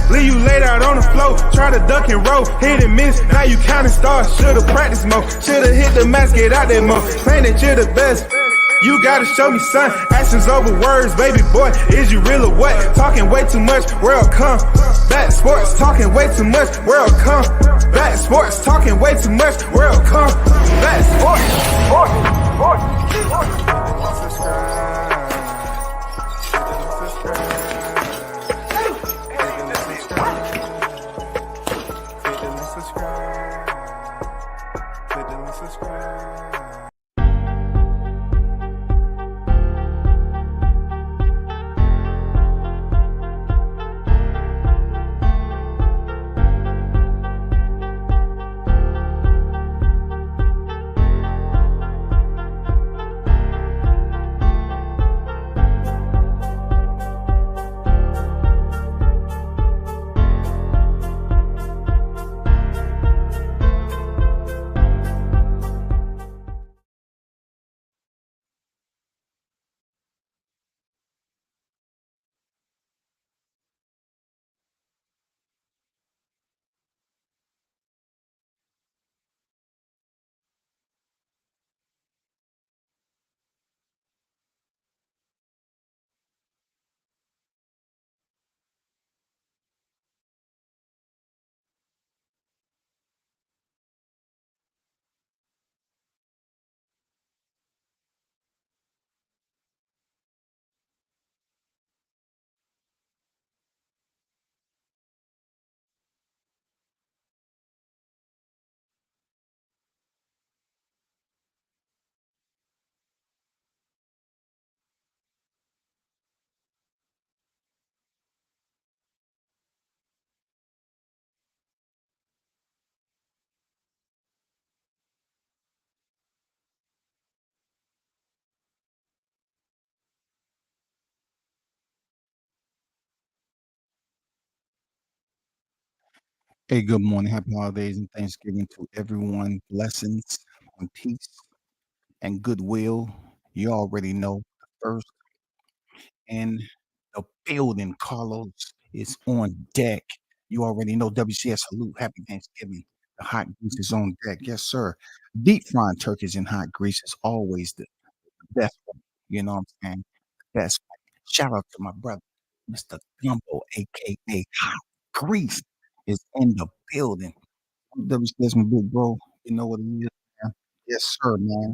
leave you laid out on the floor. Try to duck and roll, hit and miss, now you counting stars. Should've practiced more, should've hit the mask, get out there more. Claim that you're the best. You gotta show me, son. Actions over words, baby boy. Is you real or what? Talking way too much, world come. Back sports, talking way too much, world come. Back sports, talking way too much, world come. Back sports. Hey, good morning. Happy holidays and Thanksgiving to everyone. Blessings and peace and goodwill. You already know the first in the building, Carlos, is on deck. You already know WCS salute. Happy Thanksgiving. The hot grease is on deck. Yes, sir. Deep frying turkeys in hot grease is always the best one. You know what I'm saying? Best one. Shout out to my brother, Mr. Gumbo, aka Hot Grease, is in the building. WCS, my big bro. You know what it is, man. Yes, sir, man.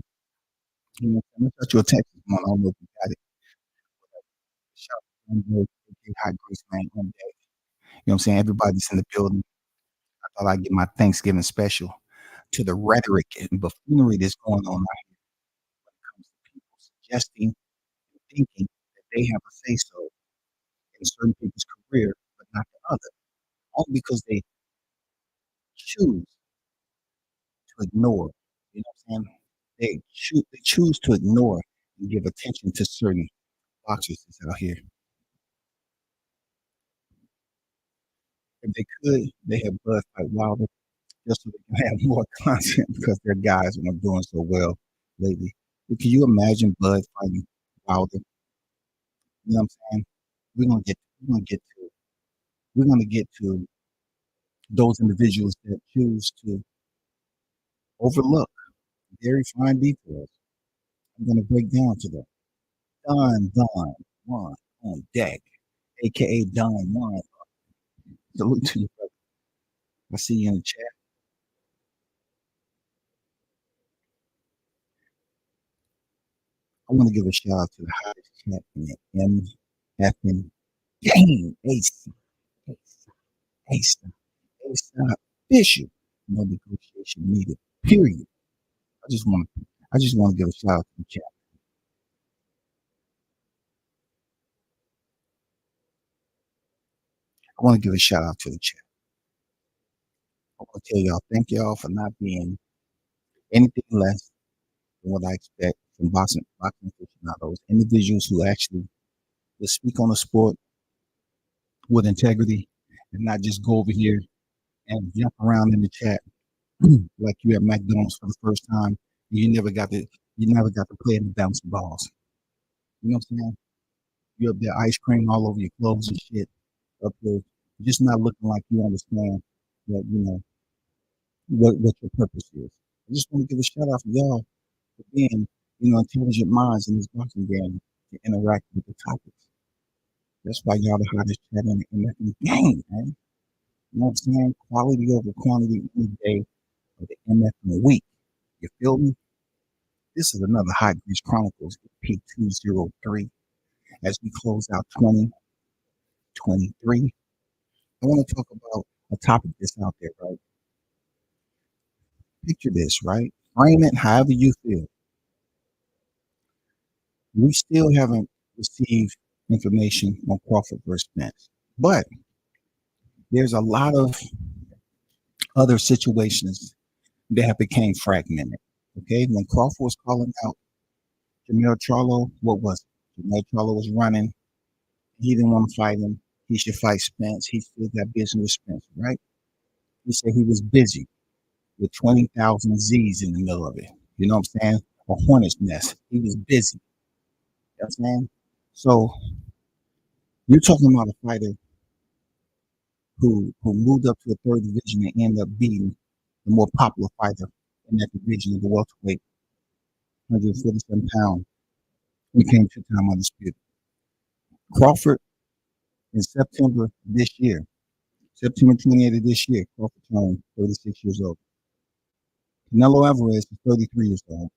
You know, I'm gonna cut you a text this morning. I don't know if you got it. Shout out to Gumbo, aka Hot Grease, man, on deck. You know what I'm saying? Everybody's in the building. I thought I'd give my Thanksgiving special to the rhetoric and buffoonery that's going on out here when it comes to people suggesting and thinking that they have a say so in certain people's career, but not the other, only because they choose to ignore. You know what I'm saying? They choose to ignore and give attention to certain boxers that's out here. If they could, they have Bud fight Wilder just so they can have more content because their guys aren't doing so well lately. But can you imagine Bud fighting Wilder? You know what I'm saying? We're gonna get we're gonna get to we're gonna get to those individuals that choose to overlook very fine details. I'm gonna break down to them. Don Juan on deck, aka Don Juan. Salute to you, brother. I see you in the chat. I want to give a shout out to the hottest chat in the MFN game. Ace, Ace, Ace, official. No negotiation needed. Period. I just want to give a shout out to the chat. I want to give a shout out to the chat. I want to tell y'all, thank y'all for not being anything less than what I expect from boxing aficionados, individuals who actually will speak on the sport with integrity and not just go over here and jump around in the chat like you at McDonald's for the first time. You never got to play in the bouncing balls. You know what I'm saying? You up there ice cream all over your clothes and shit up there just not looking like you understand that, what your purpose is. I just want to give a shout out to y'all for being, intelligent minds in this boxing game to interact with the topics. That's why y'all the hottest chat in the game, man. You know what I'm saying? Quality over quantity any day of the MF in a week. You feel me? This is another Hot Grease Chronicles P203 as we close out 2023. I want to talk about a topic that's out there, right? Picture this, right? Frame it however you feel. We still haven't received information on Crawford versus Spence, but there's a lot of other situations that have became fragmented. Okay, when Crawford was calling out Jamel Charlo, what was it? Jamel Charlo was running. He didn't want to fight him. He should fight Spence. He still got business with Spence, right? He said he was busy with 20,000 Z's in the middle of it. You know what I'm saying? A hornet's nest. He was busy. You know what I'm saying? So you're talking about a fighter who moved up to the third division and ended up beating the more popular fighter in that division of the welterweight, 147 pound, who became two-time undisputed. Crawford, in September this year, September 28th of this year, Crawford turned 36 years old. Canelo Alvarez is 33 years old.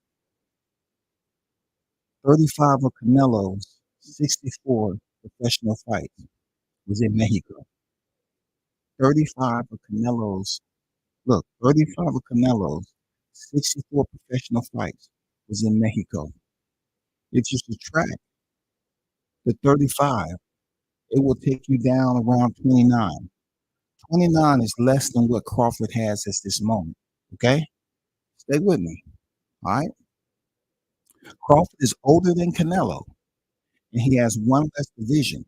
35 of Canelo's 64 professional fights was in Mexico. 35 of Canelo's 64 professional fights was in Mexico. If you subtract the 35, it will take you down around 29. 29 is less than what Crawford has at this moment. Okay? Stay with me. All right? Crawford is older than Canelo, and he has one less division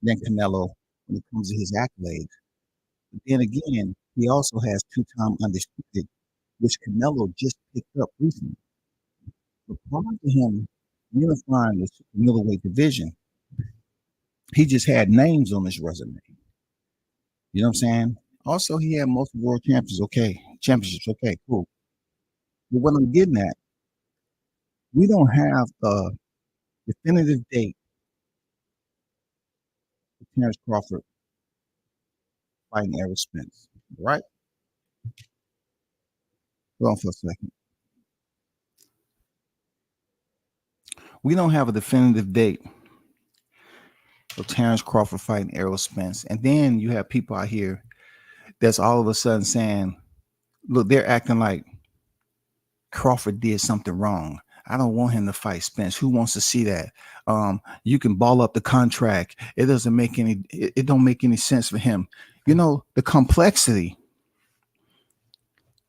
than Canelo when it comes to his accolades. But then again, he also has two-time undisputed, which Canelo just picked up recently. But prior to him unifying the super middleweight division, he just had names on his resume. You know what I'm saying? Also, he had multiple world championships. Okay, cool. But what I'm getting at, we don't have a definitive date for Terence Crawford fighting Errol Spence, right? Hold on for a second. We don't have a definitive date of Terence Crawford fighting Errol Spence. And then you have people out here that's all of a sudden saying, look, they're acting like Crawford did something wrong. I don't want him to fight Spence. Who wants to see that? You can ball up the contract. It doesn't make it don't make any sense for him. You know, the complexity.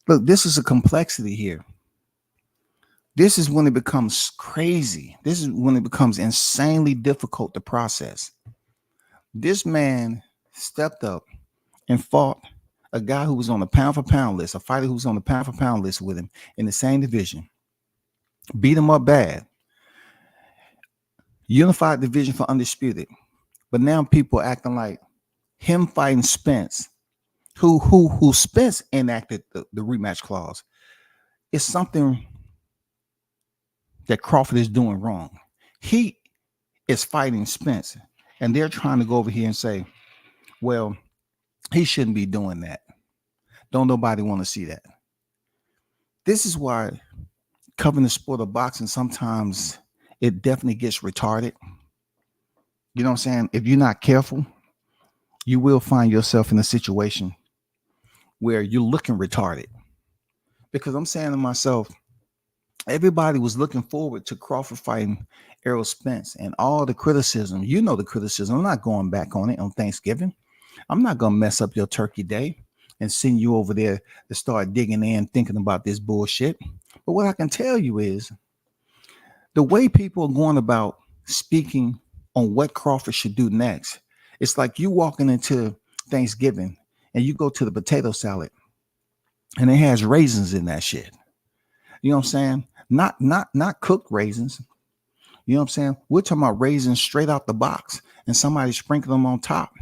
Look, this is a complexity here. This is when it becomes crazy. This is when it becomes insanely difficult to process. This man stepped up and fought a guy who was on the pound for pound list, a fighter who was on the pound for pound list with him in the same division, beat him up bad, unified division for undisputed. But now people acting like him fighting Spence, who Spence enacted the rematch clause. It's something that Crawford is doing wrong. He is fighting Spence, and they're trying to go over here and say, well, he shouldn't be doing that. Don't nobody want to see that. This is why covering the sport of boxing, sometimes it definitely gets retarded. You know what I'm saying? If you're not careful, you will find yourself in a situation where you're looking retarded. Because I'm saying to myself, everybody was looking forward to Crawford fighting Errol Spence and all the criticism. You know the criticism. I'm not going back on it on Thanksgiving. I'm not going to mess up your turkey day and send you over there to start digging in, thinking about this bullshit. But what I can tell you is the way people are going about speaking on what Crawford should do next. It's like you walking into Thanksgiving and you go to the potato salad and it has raisins in that shit. You know what I'm saying? Not cooked raisins. You know what I'm saying? We're talking about raisins straight out the box and somebody sprinkle them on top.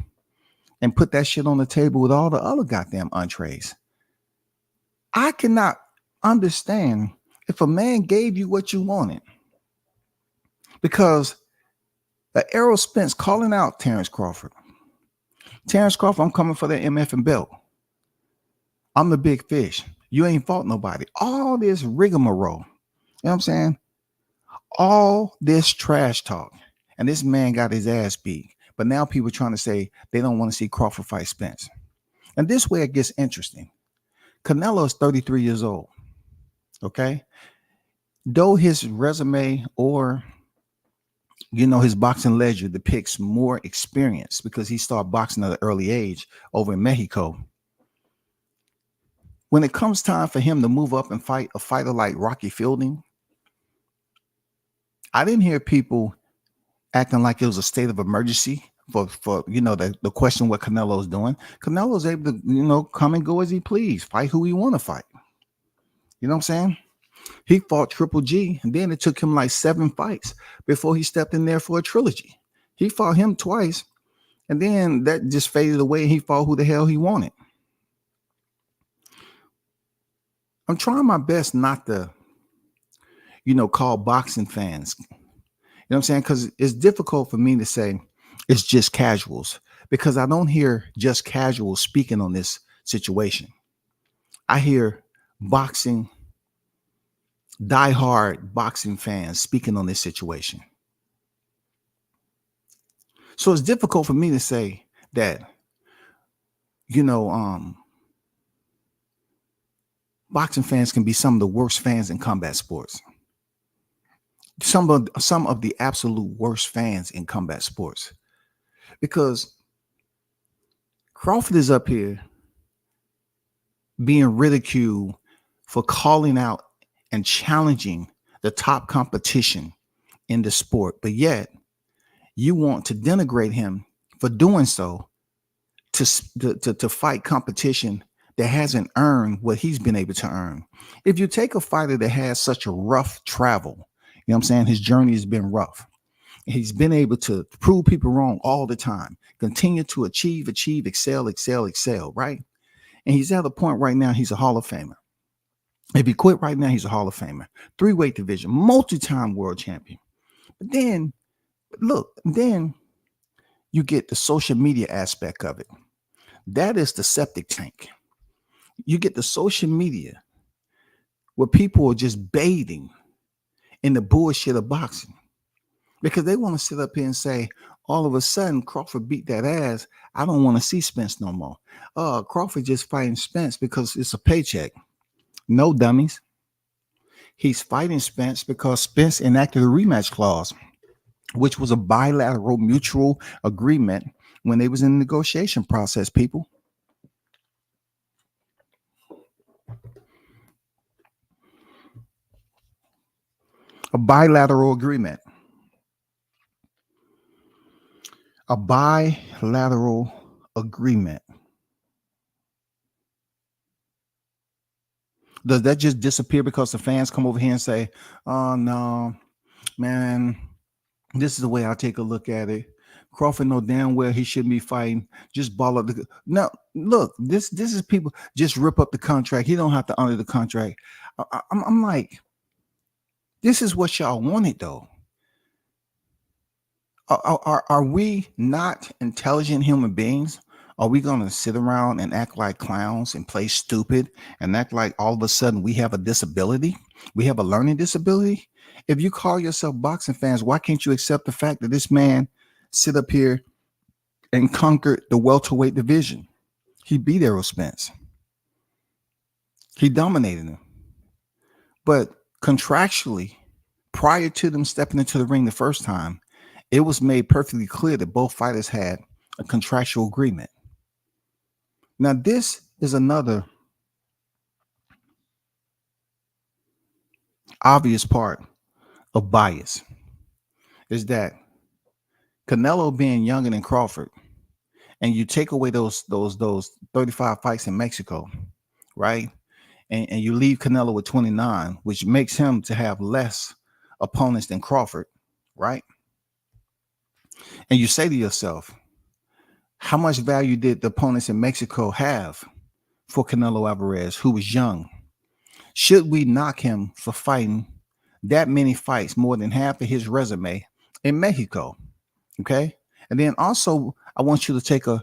and put that shit on the table with all the other goddamn entrees. I cannot understand if a man gave you what you wanted, because the Errol Spence calling out Terrence Crawford. Terrence Crawford, I'm coming for the MF and belt. I'm the big fish. You ain't fought nobody. All this rigmarole. You know what I'm saying? All this trash talk. And this man got his ass beat. But now people are trying to say they don't want to see Crawford fight Spence. And this way it gets interesting. Canelo is 33 years old. Okay? Though his resume or his boxing ledger depicts more experience because he started boxing at an early age over in Mexico. When it comes time for him to move up and fight a fighter like Rocky Fielding, I didn't hear people acting like it was a state of emergency for the question what Canelo's doing. Canelo's able to, come and go as he please, fight who he want to fight. You know what I'm saying? He fought Triple G, and then it took him like 7 fights before he stepped in there for a trilogy. He fought him twice, and then that just faded away, and he fought who the hell he wanted. I'm trying my best not to, call boxing fans. You know what I'm saying? Because it's difficult for me to say it's just casuals, because I don't hear just casuals speaking on this situation. I hear diehard boxing fans speaking on this situation. So it's difficult for me to say that, boxing fans can be some of the worst fans in combat sports. Some of the absolute worst fans in combat sports. Because Crawford is up here being ridiculed for calling out and challenging the top competition in the sport, but yet you want to denigrate him for doing so to fight competition that hasn't earned what he's been able to earn. If you take a fighter that has such a rough travel, you know what I'm saying, his journey has been rough. He's been able to prove people wrong all the time, continue to achieve, excel, right? And he's at a point right now, he's a Hall of Famer. If he quit right now, he's a Hall of Famer. 3-weight division, multi-time world champion. But then, then you get the social media aspect of it. That is the septic tank. You get the social media where people are just bathing in the bullshit of boxing, because they want to sit up here and say, all of a sudden, Crawford beat that ass. I don't want to see Spence no more. Crawford just fighting Spence because it's a paycheck. No, dummies. He's fighting Spence because Spence enacted a rematch clause, which was a bilateral mutual agreement when they was in the negotiation process, people. A bilateral agreement. A bilateral agreement. Does that just disappear because the fans come over here and say, oh, no, man, this is the way I take a look at it. Crawford know damn well he shouldn't be fighting. Just ball up the. Now, look, this is people just rip up the contract. He don't have to honor the contract. I'm like, this is what y'all wanted, though. Are we not intelligent human beings? Are we going to sit around and act like clowns and play stupid and act like all of a sudden we have a disability? We have a learning disability? If you call yourself boxing fans, why can't you accept the fact that this man sit up here and conquered the welterweight division? He beat Errol Spence. He dominated him. But contractually, prior to them stepping into the ring the first time, it was made perfectly clear that both fighters had a contractual agreement. Now, this is another obvious part of bias, is that Canelo being younger than Crawford, and you take away those 35 fights in Mexico, right? And you leave Canelo with 29, which makes him to have less opponents than Crawford, right? And you say to yourself, How much value did the opponents in Mexico have for Canelo Alvarez, who was young? Should we knock him for fighting that many fights, more than half of his resume in Mexico? Okay. And then also, I want you to take a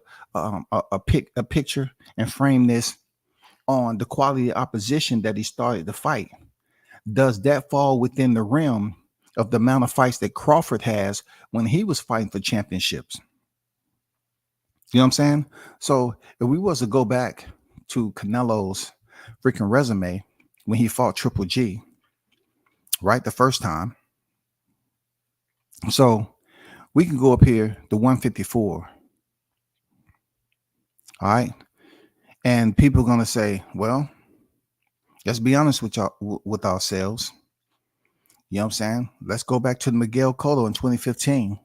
picture and frame this on the quality of opposition that he started to fight. Does that fall within the realm of the amount of fights that Crawford has when he was fighting for championships? You know what I'm saying? So if we was to go back to Canelo's freaking resume when he fought Triple G, right, the first time. So we can go up here to 154. All right. And people are going to say, well, let's be honest with with ourselves. You know what I'm saying? Let's go back to the Miguel Cotto in 2015.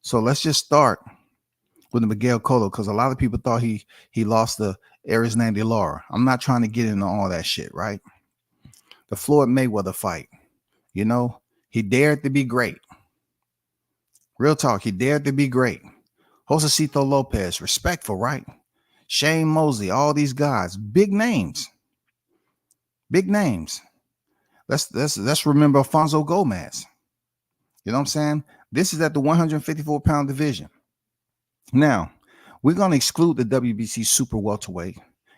So let's just start with the Miguel Cotto, because a lot of people thought he lost the Arizona Lara. I'm not trying to get into all that shit, right? The Floyd Mayweather fight, you know, he dared to be great. Real talk, he dared to be great. Josecito Lopez, respectful, right? Shane Mosley, all these guys, big names. Big names. Let's remember Alfonso Gomez. You know what I'm saying? This is at the 154 pound division. Now, we're going to exclude the WBC super welterweight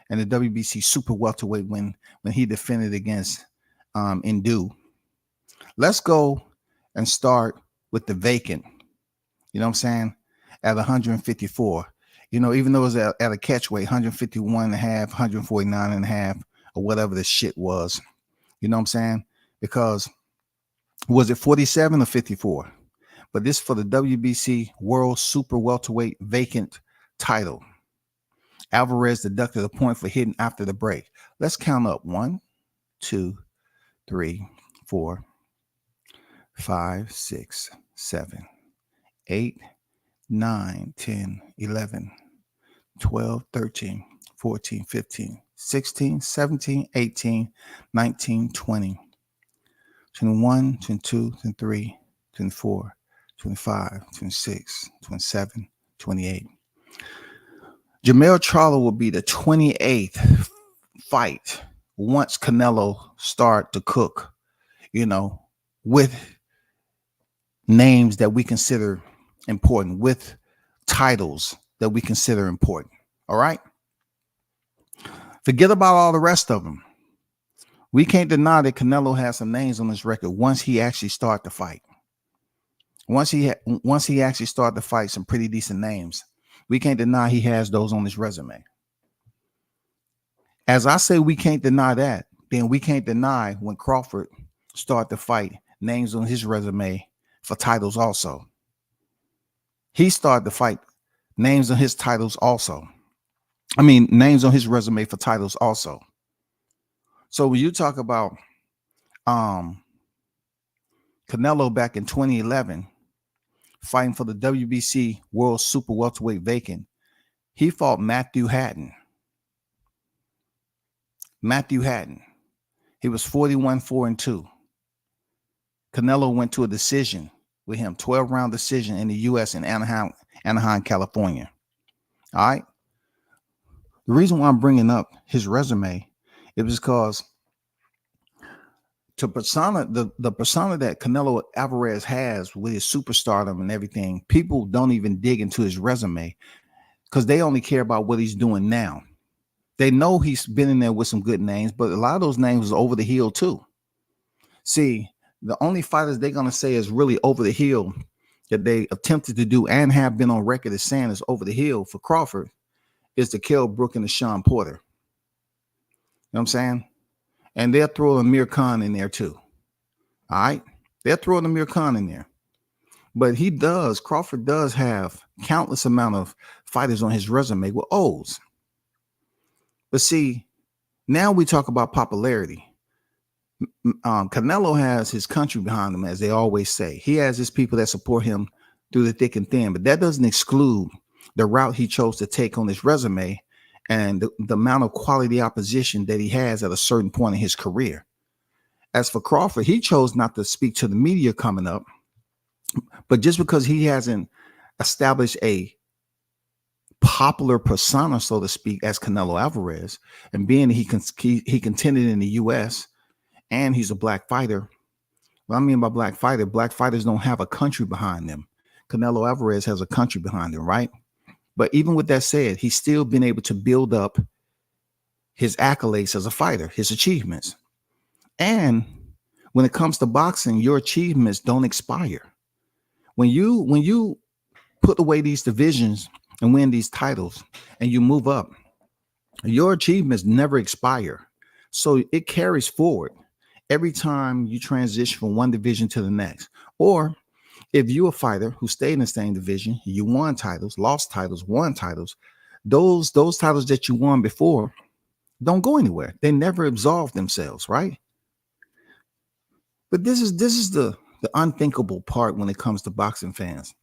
and the WBC super welterweight when he defended against Indu. Let's go and start with the vacant. You know what I'm saying? At 154. You know, even though it was at a catch weight, 151 and a half, 149 and a half, or whatever the shit was. You know what I'm saying? Because was it 47 or 54? But this for the WBC World Super Welterweight vacant title. Alvarez deducted a point for hitting after the break. Let's count up. 1, 2, 3, 4, 5, 6, 7, 8, 9, 10, 11, 12, 13, 14, 15, 16, 17, 18, 19, 20, 21, 22, 23, 24, 25, 26, 27, 28. Jermell Charlo will be the 28th fight once Canelo start to cook, you know, with names that we consider important, with titles that we consider important. All right. Forget about all the rest of them. We can't deny that Canelo has some names on his record once he actually start to fight. Once he actually started to fight, some pretty decent names. We can't deny he has those on his resume. As I say, we can't deny that. Then we can't deny when Crawford started to fight, names on his resume for titles also. He started to fight, names on his titles also. Names on his resume for titles also. So when you talk about Canelo back in 2011, fighting for the WBC World Super Welterweight vacant, he fought Matthew Hatton. He was 41-4-2. Canelo went to a decision with him, 12-round decision in the U.S. in Anaheim, California. All right. The reason why I'm bringing up his resume is because the persona that Canelo Alvarez has with his superstardom and everything, people don't even dig into his resume because they only care about what he's doing now. They know he's been in there with some good names, but a lot of those names was over the hill too. See, the only fighters they're going to say is really over the hill that they attempted to do and have been on record as saying is over the hill for Crawford is the Kell Brook and the Sean Porter. You know what I'm saying? And they'll throw Amir Khan in there too. All right. They'll throw Amir Khan in there. But Crawford does have countless amount of fighters on his resume with O's. But see, now we talk about popularity. Canelo has his country behind him, as they always say. He has his people that support him through the thick and thin, but that doesn't exclude the route he chose to take on his resume and the amount of quality opposition that he has at a certain point in his career. As for Crawford, he chose not to speak to the media coming up, but just because he hasn't established a popular persona, so to speak, as Canelo Alvarez, and being he contended in the U.S. and he's a black fighter. What I mean by black fighters don't have a country behind them. Canelo Alvarez has a country behind him, right? But even with that said, he's still been able to build up his accolades as a fighter, his achievements. And when it comes to boxing, your achievements don't expire. When you put away these divisions and win these titles and you move up, your achievements never expire. So it carries forward every time you transition from one division to the next. Or if you're a fighter who stayed in the same division, you won titles, lost titles, won titles, those titles that you won before don't go anywhere. They never absolve themselves, right? But this is the unthinkable part when it comes to boxing fans.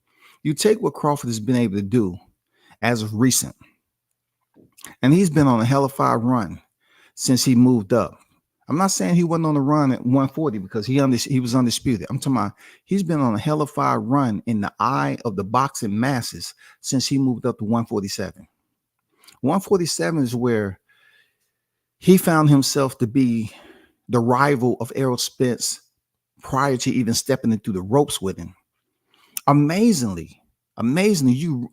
You take what Crawford has been able to do as of recent, and he's been on a hellified run since he moved up. I'm not saying he wasn't on the run at 140 because he was undisputed. I'm talking about he's been on a hellified run in the eye of the boxing masses since he moved up to 147. 147 is where he found himself to be the rival of Errol Spence prior to even stepping into the ropes with him. Amazingly, you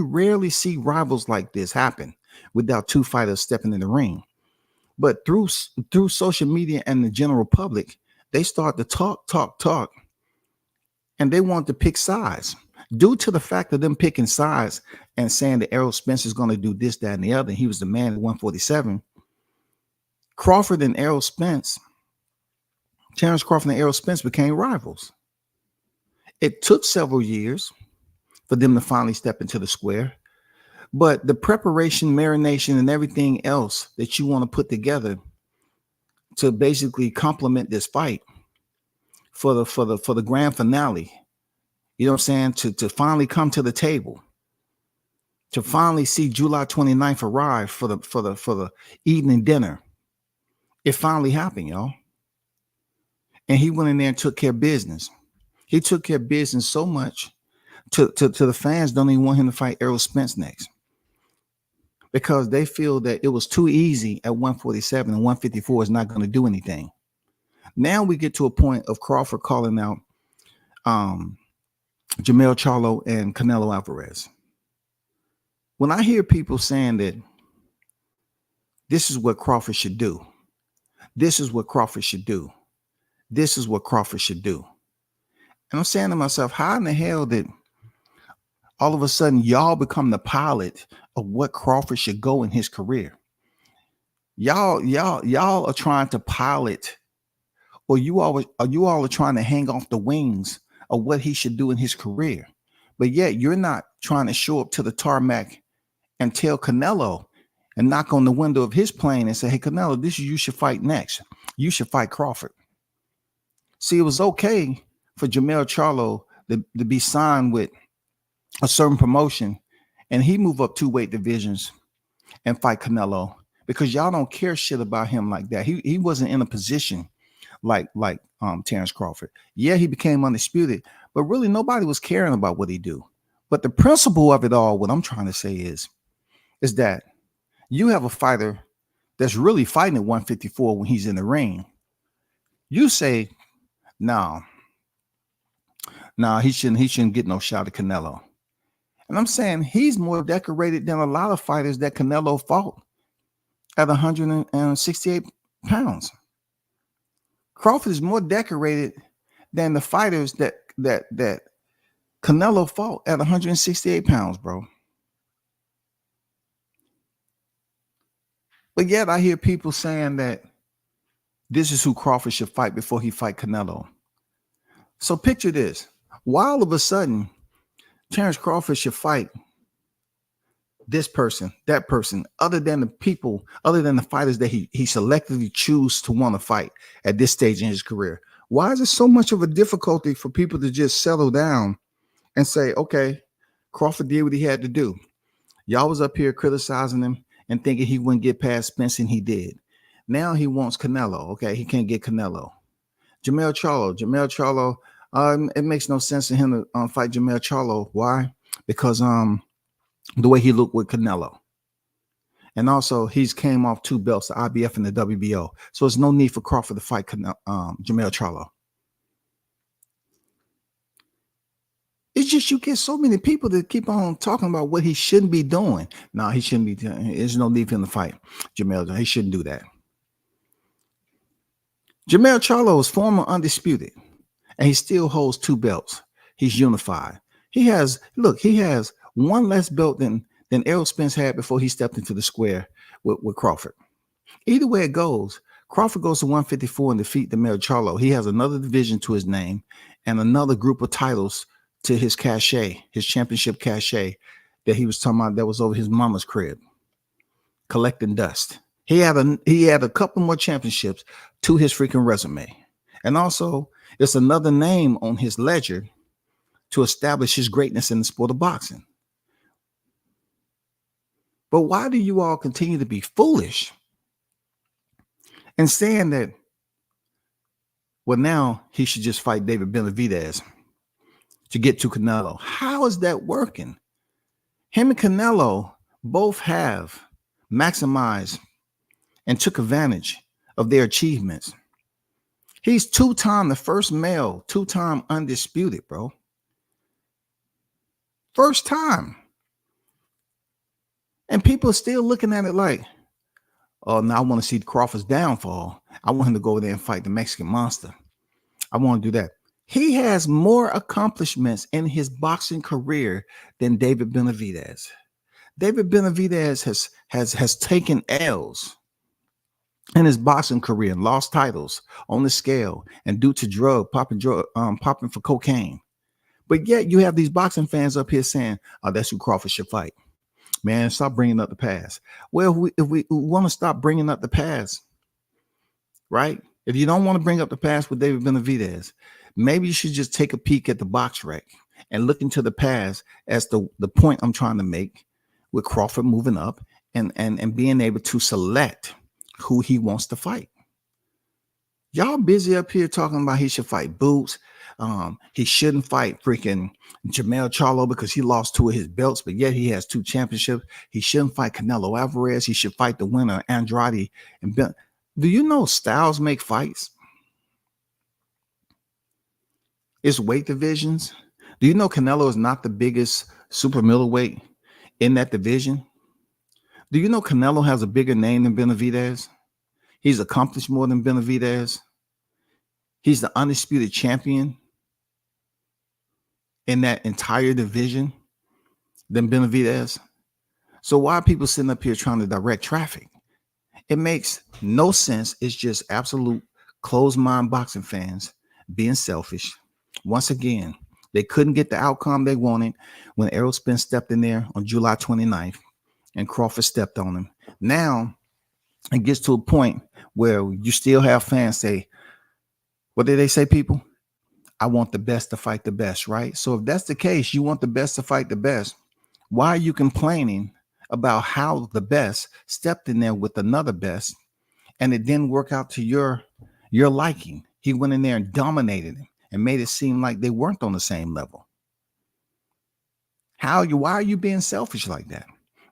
rarely see rivals like this happen without two fighters stepping in the ring. But through social media and the general public, they start to talk, and they want to pick sides. Due to the fact of them picking sides and saying that Errol Spence is going to do this, that, and the other, and he was the man at 147. Crawford and Errol Spence, Terrence Crawford and Errol Spence became rivals. It took several years for them to finally step into the square. But the preparation, marination, and everything else that you want to put together to basically complement this fight for the grand finale, you know what I'm saying? To finally come to the table, to finally see July 29th arrive for the evening dinner. It finally happened, y'all. And he went in there and took care of business. He took care of business so much to the fans don't even want him to fight Errol Spence next, because they feel that it was too easy at 147 and 154 is not going to do anything. Now we get to a point of Crawford calling out Jermell Charlo and Canelo Alvarez. When I hear people saying that this is what Crawford should do, this is what Crawford should do, this is what Crawford should do, and I'm saying to myself, how in the hell did all of a sudden y'all become the pilot of what Crawford should go in his career? Y'all are trying to pilot, or you all are trying to hang off the wings of what he should do in his career. But yet you're not trying to show up to the tarmac and tell Canelo and knock on the window of his plane and say, hey, Canelo, this is you should fight next. You should fight Crawford. See, it was okay for Jermell Charlo to be signed with a certain promotion and he move up 2 weight divisions and fight Canelo, because y'all don't care shit about him like that. He wasn't in a position like Terrence Crawford. Yeah, he became undisputed, but really nobody was caring about what he do. But the principle of it all, what I'm trying to say is that you have a fighter that's really fighting at 154 when he's in the ring. You say, no, he shouldn't get no shot at Canelo. And I'm saying he's more decorated than a lot of fighters that Canelo fought at 168 pounds. Crawford is more decorated than the fighters that Canelo fought at 168 pounds, bro. But yet I hear people saying that this is who Crawford should fight before he fight Canelo. So picture this. Why all of a sudden Terrence Crawford should fight this person, that person, other than the fighters that he selectively choose to want to fight at this stage in his career? Why is it so much of a difficulty for people to just settle down and say, okay, Crawford did what he had to do. Y'all was up here criticizing him and thinking he wouldn't get past Spence, and he did. Now he wants Canelo. Okay, he can't get Canelo. Jermell Charlo, it makes no sense for him to fight Jermell Charlo. Why? Because the way he looked with Canelo. And also, he's came off 2 belts, the IBF and the WBO. So there's no need for Crawford to fight Jermell Charlo. It's just you get so many people that keep on talking about what he shouldn't be doing. No, he shouldn't be. There's no need for him to fight Jermell. He shouldn't do that. Jermell Charlo is former undisputed, and he still holds 2 belts. He's unified. He has one less belt than Errol Spence had before he stepped into the square with Crawford. Either way it goes, Crawford goes to 154 and defeat Jermell Charlo. He has another division to his name and another group of titles to his cachet, his championship cachet that he was talking about that was over his mama's crib, collecting dust. He had a couple more championships to his freaking resume. And also, it's another name on his ledger to establish his greatness in the sport of boxing. But why do you all continue to be foolish and saying that, well, now he should just fight David Benavidez to get to Canelo? How is that working? Him and Canelo both have maximized and took advantage of their achievements. He's 2-time the first male, 2-time undisputed, bro. First time. And people are still looking at it like, oh, now I want to see Crawford's downfall. I want him to go over there and fight the Mexican monster. I want to do that. He has more accomplishments in his boxing career than David Benavidez. David Benavidez has taken L's in his boxing career and lost titles on the scale and due to popping for cocaine. But yet you have these boxing fans up here saying, oh, that's who Crawford should fight. Man, stop bringing up the past. Well, if we want to stop bringing up the past, right? If you don't want to bring up the past with David Benavidez, maybe you should just take a peek at the box rec and look into the past as the point I'm trying to make with Crawford moving up and being able to select who he wants to fight. Y'all busy up here talking about he should fight Boots. He shouldn't fight freaking Jermell Charlo because he lost 2 of his belts, but yet he has 2 championships. He shouldn't fight Canelo Alvarez. He should fight the winner, Andrade. Do you know styles make fights? It's weight divisions. Do you know Canelo is not the biggest super middleweight in that division? Do you know Canelo has a bigger name than Benavidez? He's accomplished more than Benavidez. He's the undisputed champion in that entire division than Benavidez. So why are people sitting up here trying to direct traffic? It makes no sense. It's just absolute closed mind boxing fans being selfish. Once again, they couldn't get the outcome they wanted when Errol Spence stepped in there on July 29th and Crawford stepped on him. Now it gets to a point where you still have fans say, what did they say, people? I want the best to fight the best, right? So if that's the case, you want the best to fight the best. Why are you complaining about how the best stepped in there with another best and it didn't work out to your liking? He went in there and dominated him and made it seem like they weren't on the same level. Why are you being selfish like that?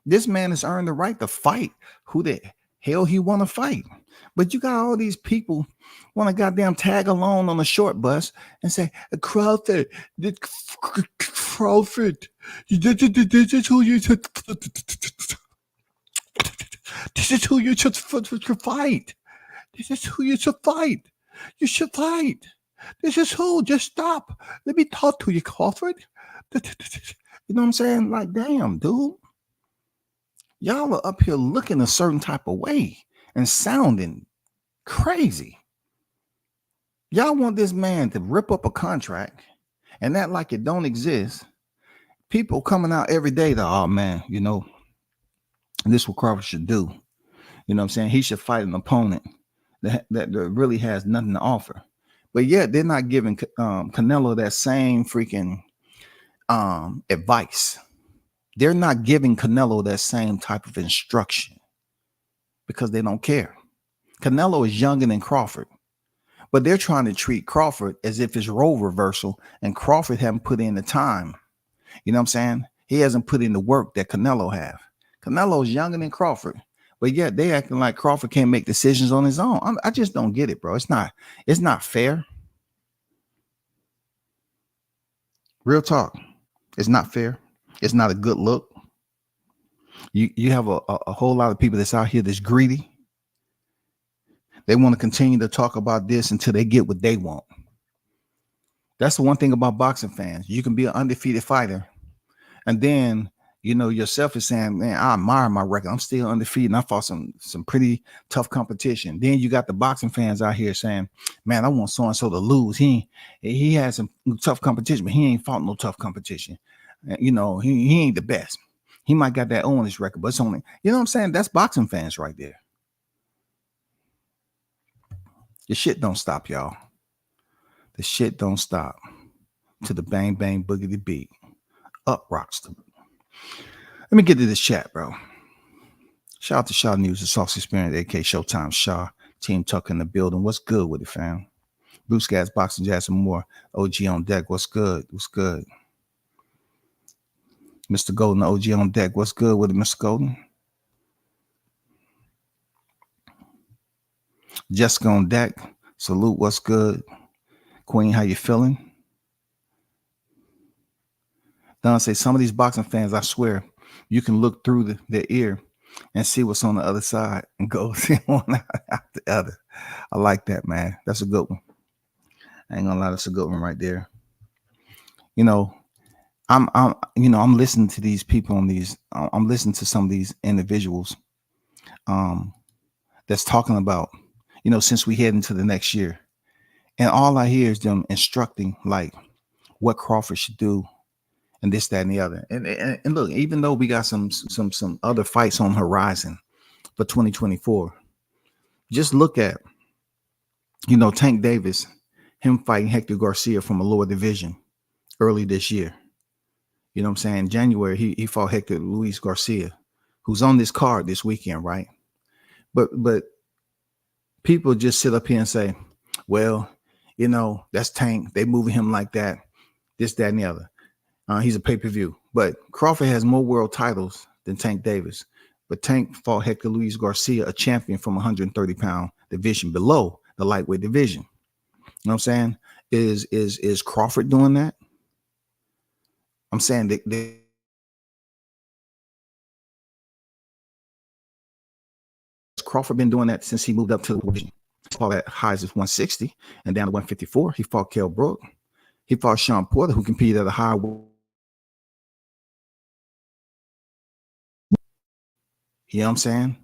This man has earned the right to fight who the hell he want to fight. But you got all these people want to goddamn tag along on a short bus and say, Crawford, this is who you should fight. This is who you should fight. You should fight. This is who. Just stop. Let me talk to you, Crawford. You know what I'm saying? Like, damn, dude. Y'all are up here looking a certain type of way and sounding crazy. Y'all want this man to rip up a contract and act like it don't exist. People coming out every day to, oh man, you know, this is what Crawford should do. You know what I'm saying? He should fight an opponent that really has nothing to offer. But yet they're not giving Canelo that same freaking advice. They're not giving Canelo that same type of instruction because they don't care. Canelo is younger than Crawford, but they're trying to treat Crawford as if it's role reversal and Crawford haven't put in the time. You know what I'm saying? He hasn't put in the work that Canelo have. Canelo's younger than Crawford, but yet they acting like Crawford can't make decisions on his own. I just don't get it, bro. It's not fair. Real talk. It's not fair. It's not a good look. You have a whole lot of people that's out here that's greedy. They want to continue to talk about this until they get what they want. That's the one thing about boxing fans. You can be an undefeated fighter, and then yourself is saying, "Man, I admire my record. I'm still undefeated, and I fought some pretty tough competition." Then you got the boxing fans out here saying, "Man, I want so and so to lose. He had some tough competition, but he ain't fought no tough competition. He ain't the best. He might got that on his record, but it's only what I'm saying. That's boxing fans right there. The shit don't stop, y'all. The shit don't stop to the bang bang boogity beat. Up rocks the. Let me get to this chat, bro. Shout out to Shaw News, the Sauce Experience, AK Showtime Shaw, Team Tuck in the building. What's good with it, fam? Blue Skies, Boxing Jazz, and more. OG on deck. What's good? What's good? Mr. Golden, OG on deck. What's good with it, Mr. Golden? Jessica on deck. Salute. What's good? Queen, how you feeling? Don say some of these boxing fans, I swear, you can look through their ear and see what's on the other side and go see one after the other. I like that, man. That's a good one. I ain't gonna lie, that's a good one right there. I'm listening to these people on these. I'm listening to some of these individuals, that's talking about, since we head into the next year, and all I hear is them instructing like what Crawford should do, and this, that, and the other. And look, even though we got some other fights on the horizon for 2024, just look at, Tank Davis, him fighting Hector Garcia from a lower division early this year. You know what I'm saying? In January, he fought Hector Luis Garcia, who's on this card this weekend, right? But people just sit up here and say, well, that's Tank. They moving him like that, this, that, and the other. He's a pay-per-view. But Crawford has more world titles than Tank Davis. But Tank fought Hector Luis Garcia, a champion from 130-pound division below the lightweight division. You know what I'm saying? Is Crawford doing that? I'm saying that Crawford been doing that since he moved up to the division. He fought at highs of 160 and down to 154. He fought Kell Brook. He fought Sean Porter, who competed at a high. You know what I'm saying?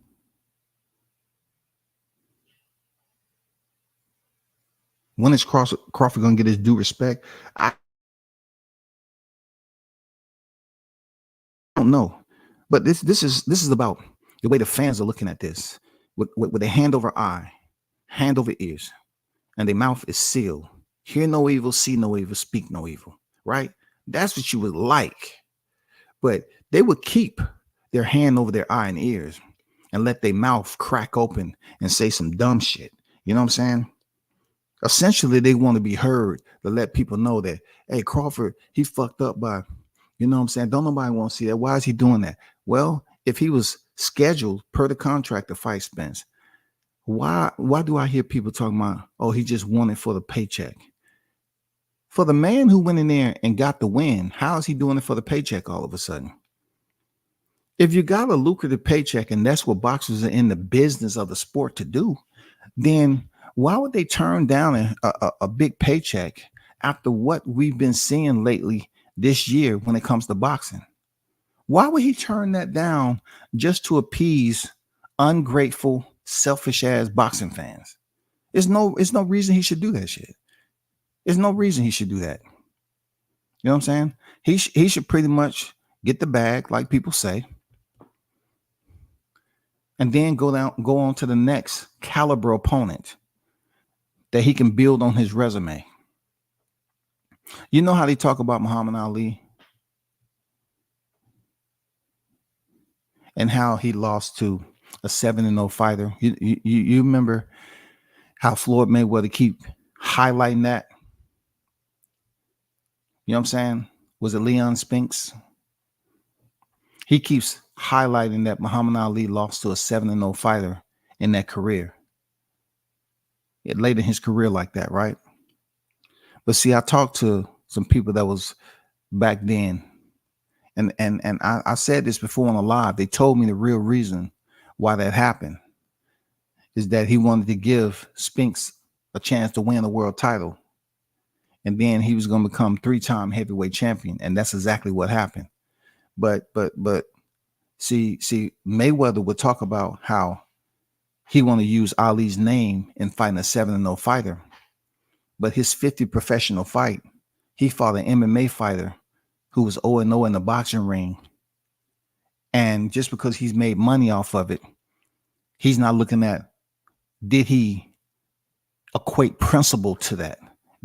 When is Crawford going to get his due respect? I don't know. But this is about the way the fans are looking at this. With a hand over eye, hand over ears, and their mouth is sealed. Hear no evil, see no evil, speak no evil. Right? That's what you would like. But they would keep their hand over their eye and ears and let their mouth crack open and say some dumb shit. You know what I'm saying? Essentially, they want to be heard to let people know that, hey, Crawford, he fucked up by, you know what I'm saying? Don't nobody want to see that. Why is he doing that? Well, if he was scheduled per the contract to fight Spence, why do I hear people talking about, oh, he just won it for the paycheck? For the man who went in there and got the win, how is he doing it for the paycheck all of a sudden? If you got a lucrative paycheck and that's what boxers are in the business of the sport to do, then why would they turn down a big paycheck after what we've been seeing lately this year when it comes to boxing? Why would he turn that down just to appease ungrateful, selfish ass boxing fans? There's no reason he should do that shit. There's no reason he should do that. You know what I'm saying? He should pretty much get the bag, like people say, and then go on to the next caliber opponent that he can build on his resume. You know how they talk about Muhammad Ali and how he lost to a 7-0 fighter. You remember how Floyd Mayweather keep highlighting that? You know what I'm saying? Was it Leon Spinks? He keeps highlighting that Muhammad Ali lost to a 7-0 fighter in that career. It late in his career like that, right? But see, I talked to some people that was back then, and I said this before on a live. They told me the real reason why that happened is that he wanted to give Spence a chance to win a world title, and then he was going to become 3-time heavyweight champion, and that's exactly what happened. But see, Mayweather would talk about how he want to use Ali's name in fighting a 7-0 fighter, but his 50th professional fight, he fought an MMA fighter who was 0-0 in the boxing ring, and just because he's made money off of it, he's not looking at did he equate principle to that.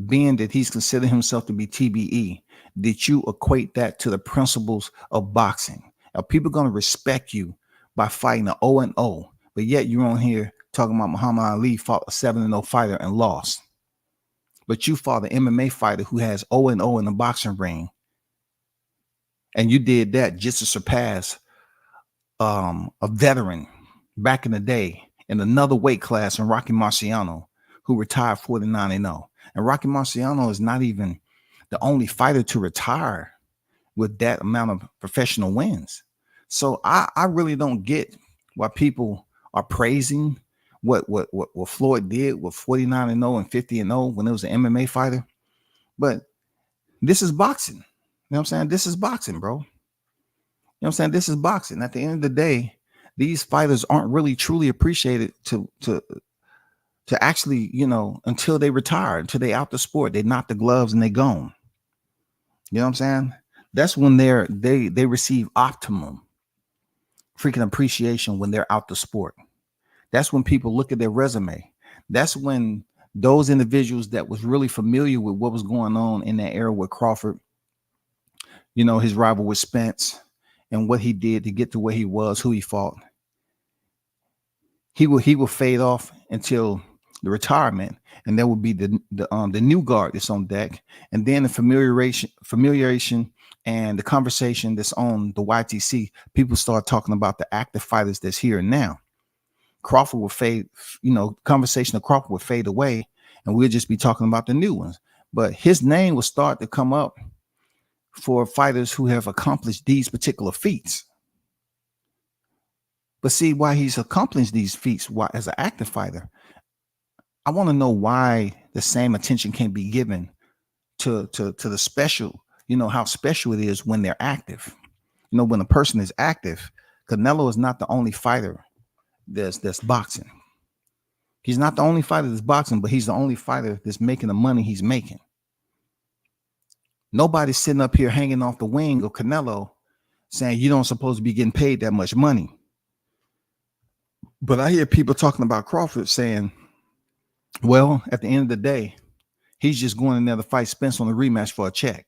Being that he's considered himself to be TBE, did you equate that to the principles of boxing? Are people going to respect you by fighting an 0-0, but yet you're on here talking about Muhammad Ali fought a 7-0 fighter and lost, but you fought an MMA fighter who has 0-0 in the boxing ring, and you did that just to surpass a veteran back in the day in another weight class in Rocky Marciano, who retired 49-0. And Rocky Marciano is not even the only fighter to retire with that amount of professional wins. So I really don't get why people are praising what Floyd did with 49-0 and 50-0 when it was an MMA fighter. But this is boxing. You know what I'm saying? This is boxing, bro. You know what I'm saying? This is boxing. At the end of the day, these fighters aren't really truly appreciated to actually, you know, until they retire, until they out the sport, they knock the gloves and they gone. You know what I'm saying? That's when they receive optimum freaking appreciation when they're out the sport. That's when people look at their resume. That's when those individuals that was really familiar with what was going on in that era with Crawford, you know, his rival with Spence and what he did to get to where he was, who he fought, he will fade off until the retirement, and there will be the new guard that's on deck, and then the familiarization and the conversation that's on the YTC. People start talking about the active fighters that's here and now. Crawford will fade, you know, conversation of Crawford will fade away, and we'll just be talking about the new ones. But his name will start to come up for fighters who have accomplished these particular feats. But see, why he's accomplished these feats as an active fighter, I want to know why the same attention can be given to the special, you know, how special it is when they're active. You know, when a person is active, Canelo is not the only fighter that's boxing. He's not the only fighter that's boxing, but he's the only fighter that's making the money he's making. Nobody's sitting up here hanging off the wing of Canelo saying you don't supposed to be getting paid that much money. But I hear people talking about Crawford saying, well, at the end of the day, he's just going in there to fight Spence on the rematch for a check.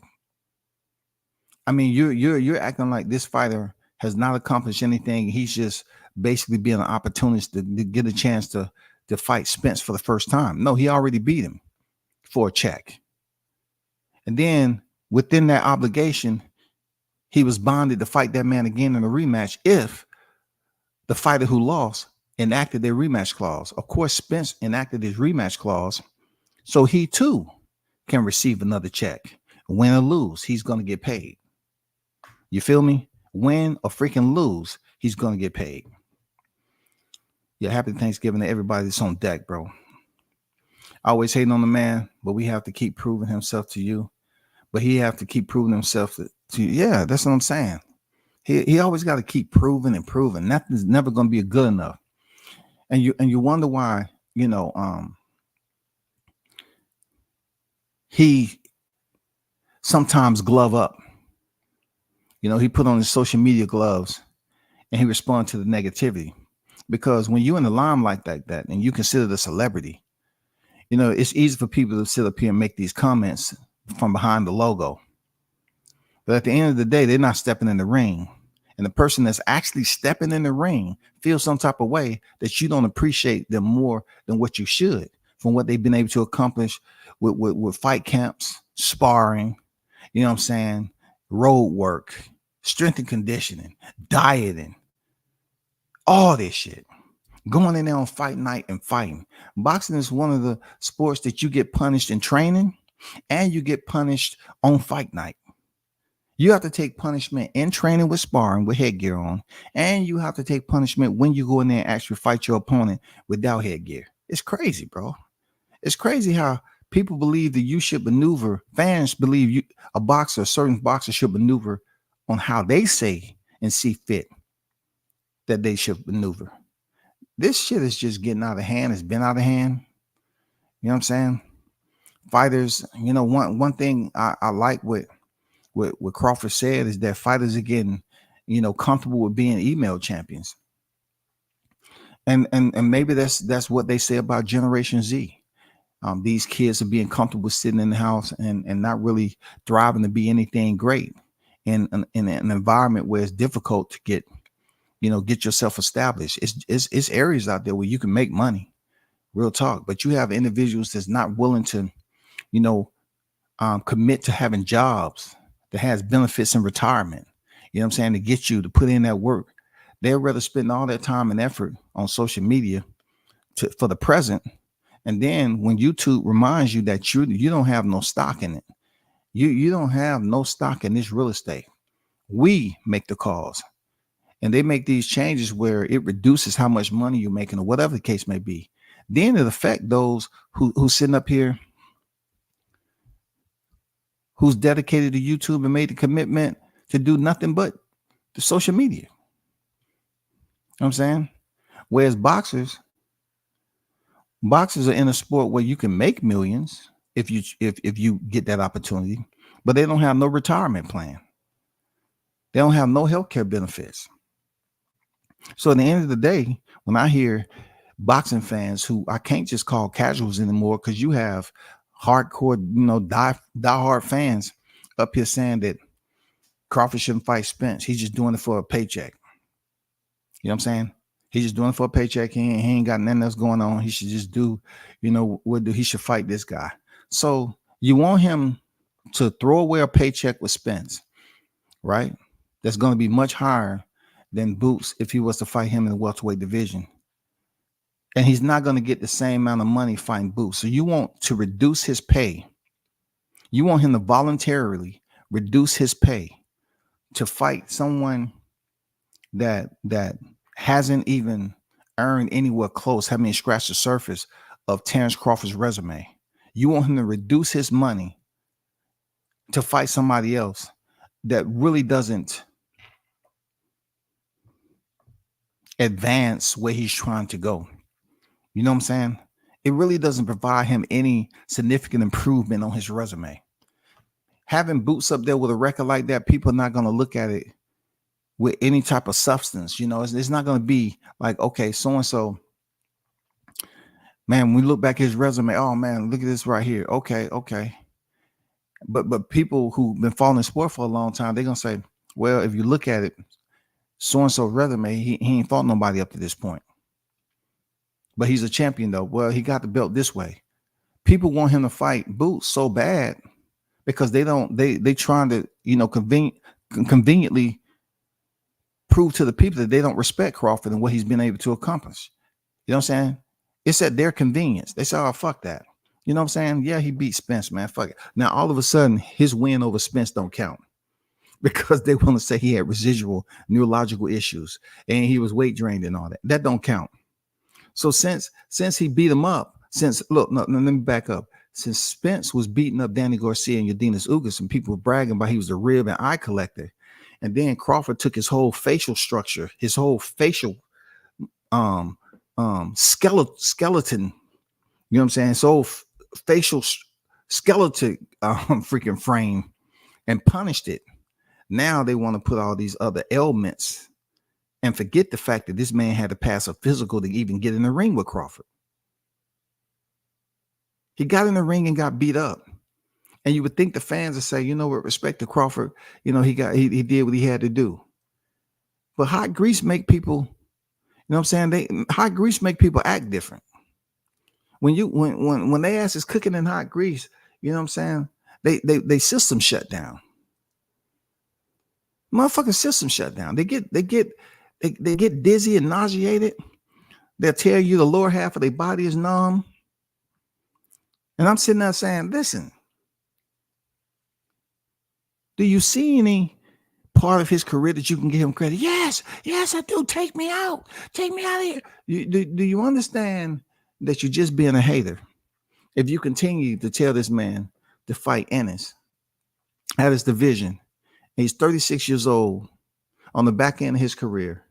I mean, you're acting like this fighter has not accomplished anything. He's just basically being an opportunist to get a chance to fight Spence for the first time. No, he already beat him for a check. And then within that obligation, he was bonded to fight that man again in a rematch if the fighter who lost enacted their rematch clause. Of course, Spence enacted his rematch clause, so he too can receive another check. Win or lose, he's going to get paid. You feel me? Win or freaking lose, he's going to get paid. Yeah, happy Thanksgiving to everybody that's on deck, bro. Always hating on the man, but we have to keep proving himself to you. But he have to keep proving himself to you. Yeah, that's what I'm saying. He always got to keep proving and proving. Nothing's never going to be good enough. And you wonder why, you know, he sometimes glove up. You know, he put on his social media gloves and he responded to the negativity. Because when you're in the limelight like that and you consider the celebrity, you know, it's easy for people to sit up here and make these comments from behind the logo. But at the end of the day, they're not stepping in the ring. And the person that's actually stepping in the ring feels some type of way that you don't appreciate them more than what you should from what they've been able to accomplish with fight camps, sparring, you know what I'm saying, road work, strength and conditioning, dieting, all this shit. Going in there on fight night and fighting. Boxing is one of the sports that you get punished in training and you get punished on fight night. You have to take punishment in training with sparring with headgear on, and you have to take punishment when you go in there and actually fight your opponent without headgear. It's crazy, bro. It's crazy how people believe that you should maneuver. Fans believe a certain boxer should maneuver on how they say and see fit that they should maneuver. This shit is just getting out of hand. It's been out of hand. You know what I'm saying? Fighters, one thing I like what Crawford said is that fighters are getting, comfortable with being email champions. And maybe that's what they say about Generation Z. These kids are being comfortable sitting in the house and not really thriving to be anything great in an environment where it's difficult to get yourself established. It's areas out there where you can make money, real talk, but you have individuals that's not willing to, commit to having jobs that has benefits in retirement. You know what I'm saying? To get you to put in that work. They'd rather spend all their time and effort on social media for the present. And then when YouTube reminds you that you don't have no stock in it, you don't have no stock in this real estate. We make the calls. And they make these changes where it reduces how much money you're making or whatever the case may be. Then it affects those who's sitting up here, who's dedicated to YouTube and made the commitment to do nothing but the social media. You know what I'm saying? Whereas boxers are in a sport where you can make millions if you get that opportunity, but they don't have no retirement plan. They don't have no healthcare benefits. So at the end of the day, when I hear boxing fans who I can't just call casuals anymore, because you have hardcore, diehard fans up here saying that Crawford shouldn't fight Spence. He's just doing it for a paycheck. You know what I'm saying? He's just doing it for a paycheck. He ain't got nothing else going on. He should just do, he should fight this guy. So you want him to throw away a paycheck with Spence, right? That's going to be much higher than Boots if he was to fight him in the welterweight division. And he's not going to get the same amount of money fighting Boots. So you want to reduce his pay. You want him to voluntarily reduce his pay to fight someone that hasn't even earned anywhere close, haven't even scratched the surface of Terrence Crawford's resume. You want him to reduce his money to fight somebody else that really doesn't advance where he's trying to go. You know what I'm saying? It really doesn't provide him any significant improvement on his resume. Having Boots up there with a record like that, people are not going to look at it with any type of substance. It's not going to be like, okay, so-and-so, man, when we look back at his resume, oh man, look at this right here. Okay. But people who've been following sport for a long time, they're going to say, well, if you look at it, so-and-so resume, he ain't fought nobody up to this point. But he's a champion though. Well, he got the belt this way. People want him to fight Boots so bad because they trying to, conveniently prove to the people that they don't respect Crawford and what he's been able to accomplish. You know what I'm saying? It's at their convenience. They say, oh, fuck that. You know what I'm saying? Yeah, he beat Spence, man. Fuck it. Now, all of a sudden, his win over Spence don't count because they want to say he had residual neurological issues and he was weight drained and all that. That don't count. So since he beat him up, let me back up. Since Spence was beating up Danny Garcia and Yadinas Ugas and people were bragging about he was the rib and eye collector, and then Crawford took his whole facial structure, his whole facial skeleton, you know what I'm saying? So facial skeleton freaking frame and punished it. Now they want to put all these other ailments and forget the fact that this man had to pass a physical to even get in the ring with Crawford. He got in the ring and got beat up. And you would think the fans would say, with respect to Crawford, he did what he had to do. But hot grease make people, hot grease make people act different. When they ass is cooking in hot grease, they system shut down. Motherfucking system shut down. They get dizzy and nauseated. They'll tell you the lower half of their body is numb. And I'm sitting there saying, listen, do you see any part of his career that you can give him credit? Yes, I do. Take me out. Take me out of here. Do you understand that you're just being a hater? If you continue to tell this man to fight Ennis at his division, he's 36 years old on the back end of his career,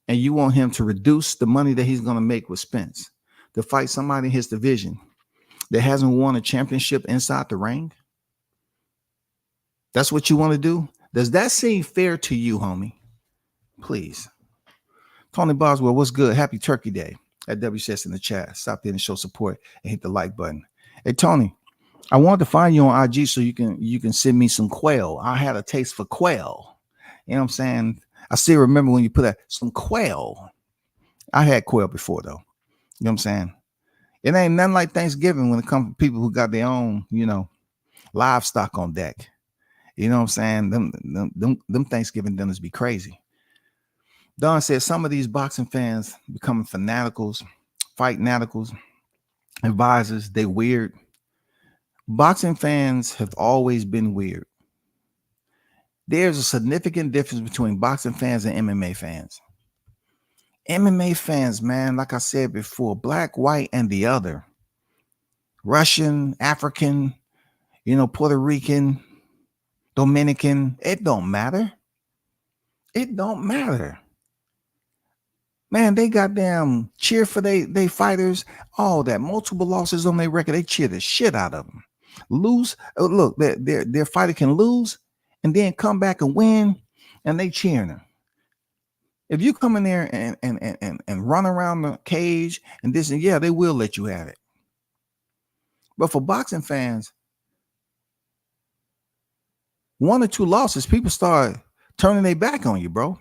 and you want him to reduce the money that he's going to make with Spence to fight somebody in his division that hasn't won a championship inside the ring? That's what you want to do? Does that seem fair to you, homie? Please. Tony Boswell, what's good? Happy Turkey Day at WCS in the chat. Stop in and show support and hit the like button. Hey, Tony, I wanted to find you on IG so you can send me some quail. I had a taste for quail. You know what I'm saying? I still remember when you put that some quail. I had quail before though. You know what I'm saying? It ain't nothing like Thanksgiving when it comes to people who got their own, livestock on deck. You know what I'm saying? Them Thanksgiving dinners be crazy. Don said some of these boxing fans becoming fanaticals, fight naticals, advisors, they weird. Boxing fans have always been weird. There's a significant difference between boxing fans and MMA fans. MMA fans, man, like I said before, black, white, and the other. Russian, African, Puerto Rican, Dominican, it don't matter. It don't matter. Man, they goddamn cheer for they fighters, all that. Multiple losses on their record, they cheer the shit out of them. Lose, look, their fighter can lose and then come back and win, and they cheering them. If you come in there and run around the cage and this and yeah, they will let you have it. But for boxing fans, one or two losses, people start turning their back on you, bro.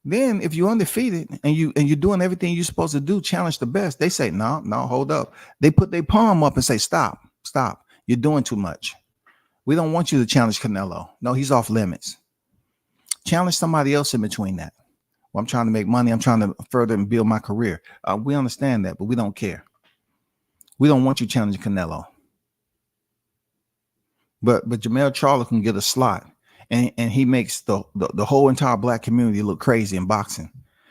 Then if you're undefeated and you're doing everything you're supposed to do, challenge the best, they say, no, hold up. They put their palm up and say, stop. You're doing too much. We don't want you to challenge Canelo. No, he's off limits. Challenge somebody else in between that. Well, I'm trying to make money. I'm trying to further and build my career. We understand that, but we don't care. We don't want you challenging Canelo. But Jermell Charlo can get a slot. And he makes the whole entire black community look crazy in boxing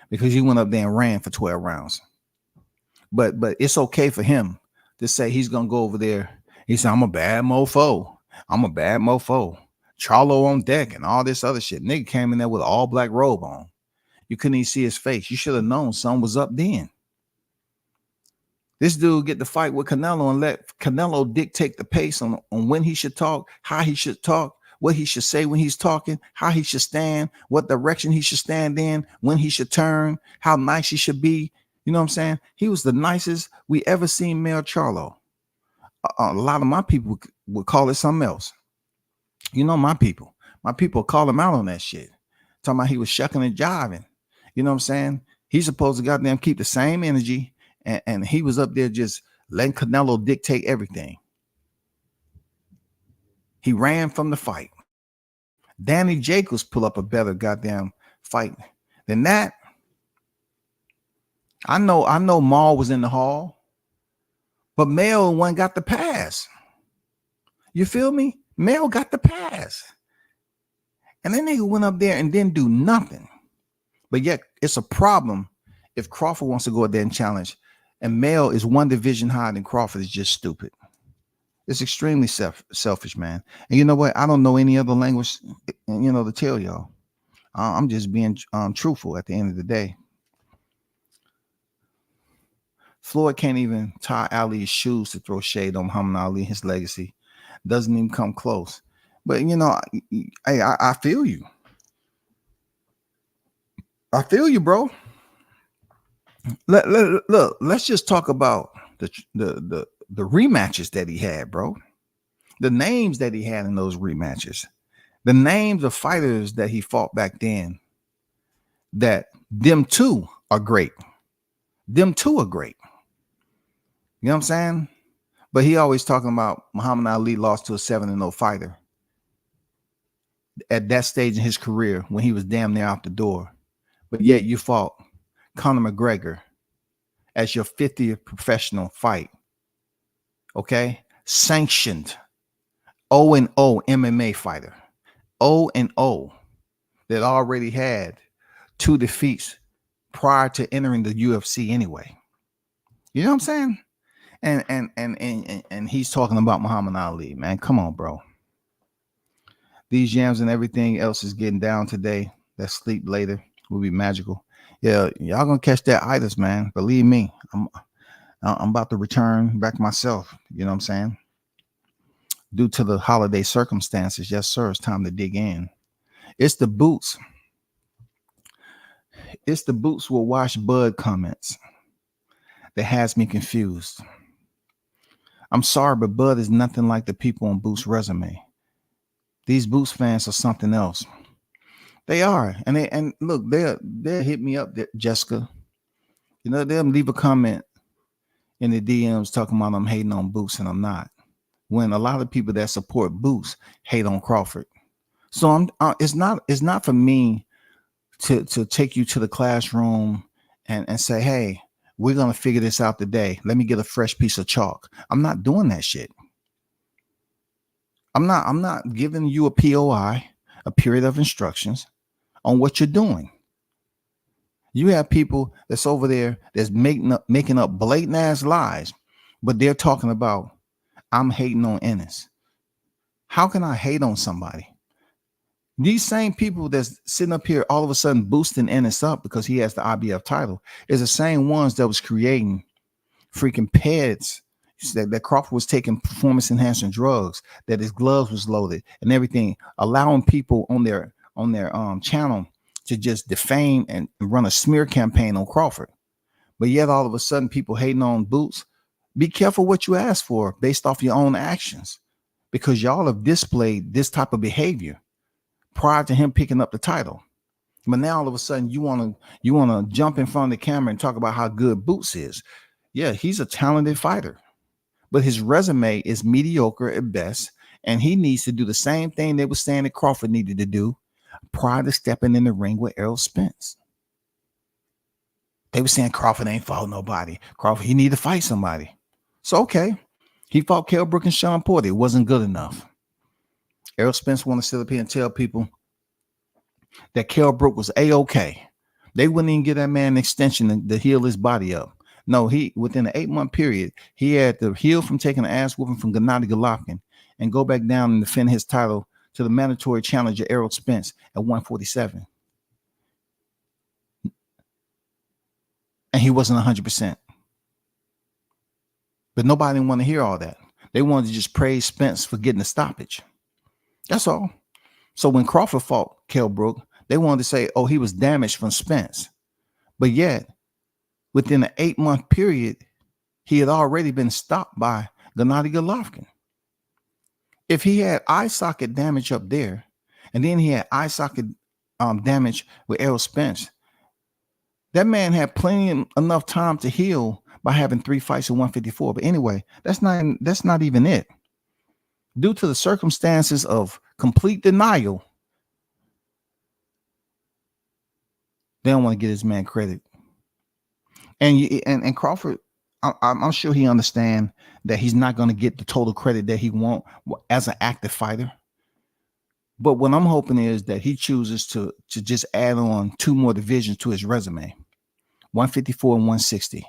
because he went up there and ran for 12 rounds. But it's okay for him to say he's gonna go over there. He said, I'm a bad mofo. Charlo on deck and all this other shit. Nigga came in there with an all black robe on. You couldn't even see his face. You should have known something was up then. This dude get to fight with Canelo and let Canelo dictate the pace on when he should talk, how he should talk, what he should say when he's talking, how he should stand, what direction he should stand in, when he should turn, how nice he should be. You know what I'm saying? He was the nicest we ever seen Mel Charlo. A lot of my people would call it something else. My people call him out on that shit. Talking about he was shucking and jiving. You know what I'm saying? He's supposed to goddamn keep the same energy. And he was up there just letting Canelo dictate everything. He ran from the fight. Danny Jacobs pull up a better goddamn fight than that. I know Maul was in the hall, but Mel one got the pass. You feel me? Mel got the pass. And then nigga went up there and didn't do nothing. But yet it's a problem if Crawford wants to go out there and challenge. And Mel is one division higher than Crawford is just stupid. It's extremely selfish, man. And you know what? I don't know any other language, to tell y'all. I'm just being truthful at the end of the day. Floyd can't even tie Ali's shoes to throw shade on Muhammad Ali. His legacy doesn't even come close. But, I feel you. I feel you, bro. Look, let's just talk about the rematches that he had, bro. The names that he had in those rematches. The names of fighters that he fought back then. That them two are great. You know what I'm saying? But he always talking about Muhammad Ali lost to a 7-0 fighter. at that stage in his career when he was damn near out the door. But yet you fought Conor McGregor as your 50th professional fight. Okay? Sanctioned 0-0 MMA fighter. 0-0 that already had 2 defeats prior to entering the UFC anyway. You know what I'm saying? And he's talking about Muhammad Ali, man. Come on, bro. These yams and everything else is getting down today. That sleep later will be magical. Yeah, y'all gonna catch that itis, man. Believe me, I'm about to return back myself. You know what I'm saying? Due to the holiday circumstances, yes, sir. It's time to dig in. It's the boots. It's the boots will wash Bud comments that has me confused. I'm sorry, but Bud is nothing like the people on Boots' resume. These Boots fans are something else. They are, and look, they'll hit me up, Jessica. You know, they'll leave a comment in the DMs talking about I'm hating on Boots, and I'm not. When a lot of people that support Boots hate on Crawford, so it's not for me to take you to the classroom and say, hey, we're gonna figure this out today. Let me get a fresh piece of chalk. I'm not doing that shit. I'm not giving you a POI, a period of instructions on what you're doing. You have people that's over there that's making up blatant ass lies, but they're talking about I'm hating on Ennis. How can I hate on somebody? These same people that's sitting up here all of a sudden boosting Ennis up because he has the IBF title is the same ones that was creating freaking PEDs, that Crawford was taking performance enhancing drugs, that his gloves was loaded and everything, allowing people on their channel to just defame and run a smear campaign on Crawford. But yet all of a sudden people hating on Boots. Be careful what you ask for based off your own actions, because y'all have displayed this type of behavior prior to him picking up the title. But now all of a sudden you want to jump in front of the camera and talk about how good Boots is. Yeah, he's a talented fighter, but his resume is mediocre at best, and he needs to do the same thing they were saying that Crawford needed to do prior to stepping in the ring with Errol Spence. They were saying Crawford ain't fought nobody. Crawford, he need to fight somebody. So, okay, he fought Kell Brook and Sean Porter. It wasn't good enough. Errol Spence want to sit up here and tell people that Kell Brook was A-okay. They wouldn't even give that man an extension to heal his body up. No, he within an 8-month period, he had to heal from taking an ass whooping from Gennady Golovkin and go back down and defend his title to the mandatory challenger Errol Spence at 147. And he wasn't 100%. But nobody didn't want to hear all that. They wanted to just praise Spence for getting the stoppage. That's all. So when Crawford fought Kell Brook, they wanted to say, oh, he was damaged from Spence. But yet, within an 8-month period, he had already been stopped by Gennady Golovkin. If he had eye socket damage up there, and then he had eye socket damage with Errol Spence, that man had enough time to heal by having 3 fights at 154. But anyway, that's not even it. Due to the circumstances of complete denial, they don't want to give this man credit. And Crawford, I'm sure he understands that he's not going to get the total credit that he wants as an active fighter. But what I'm hoping is that he chooses to just add on 2 more divisions to his resume, 154 and 160.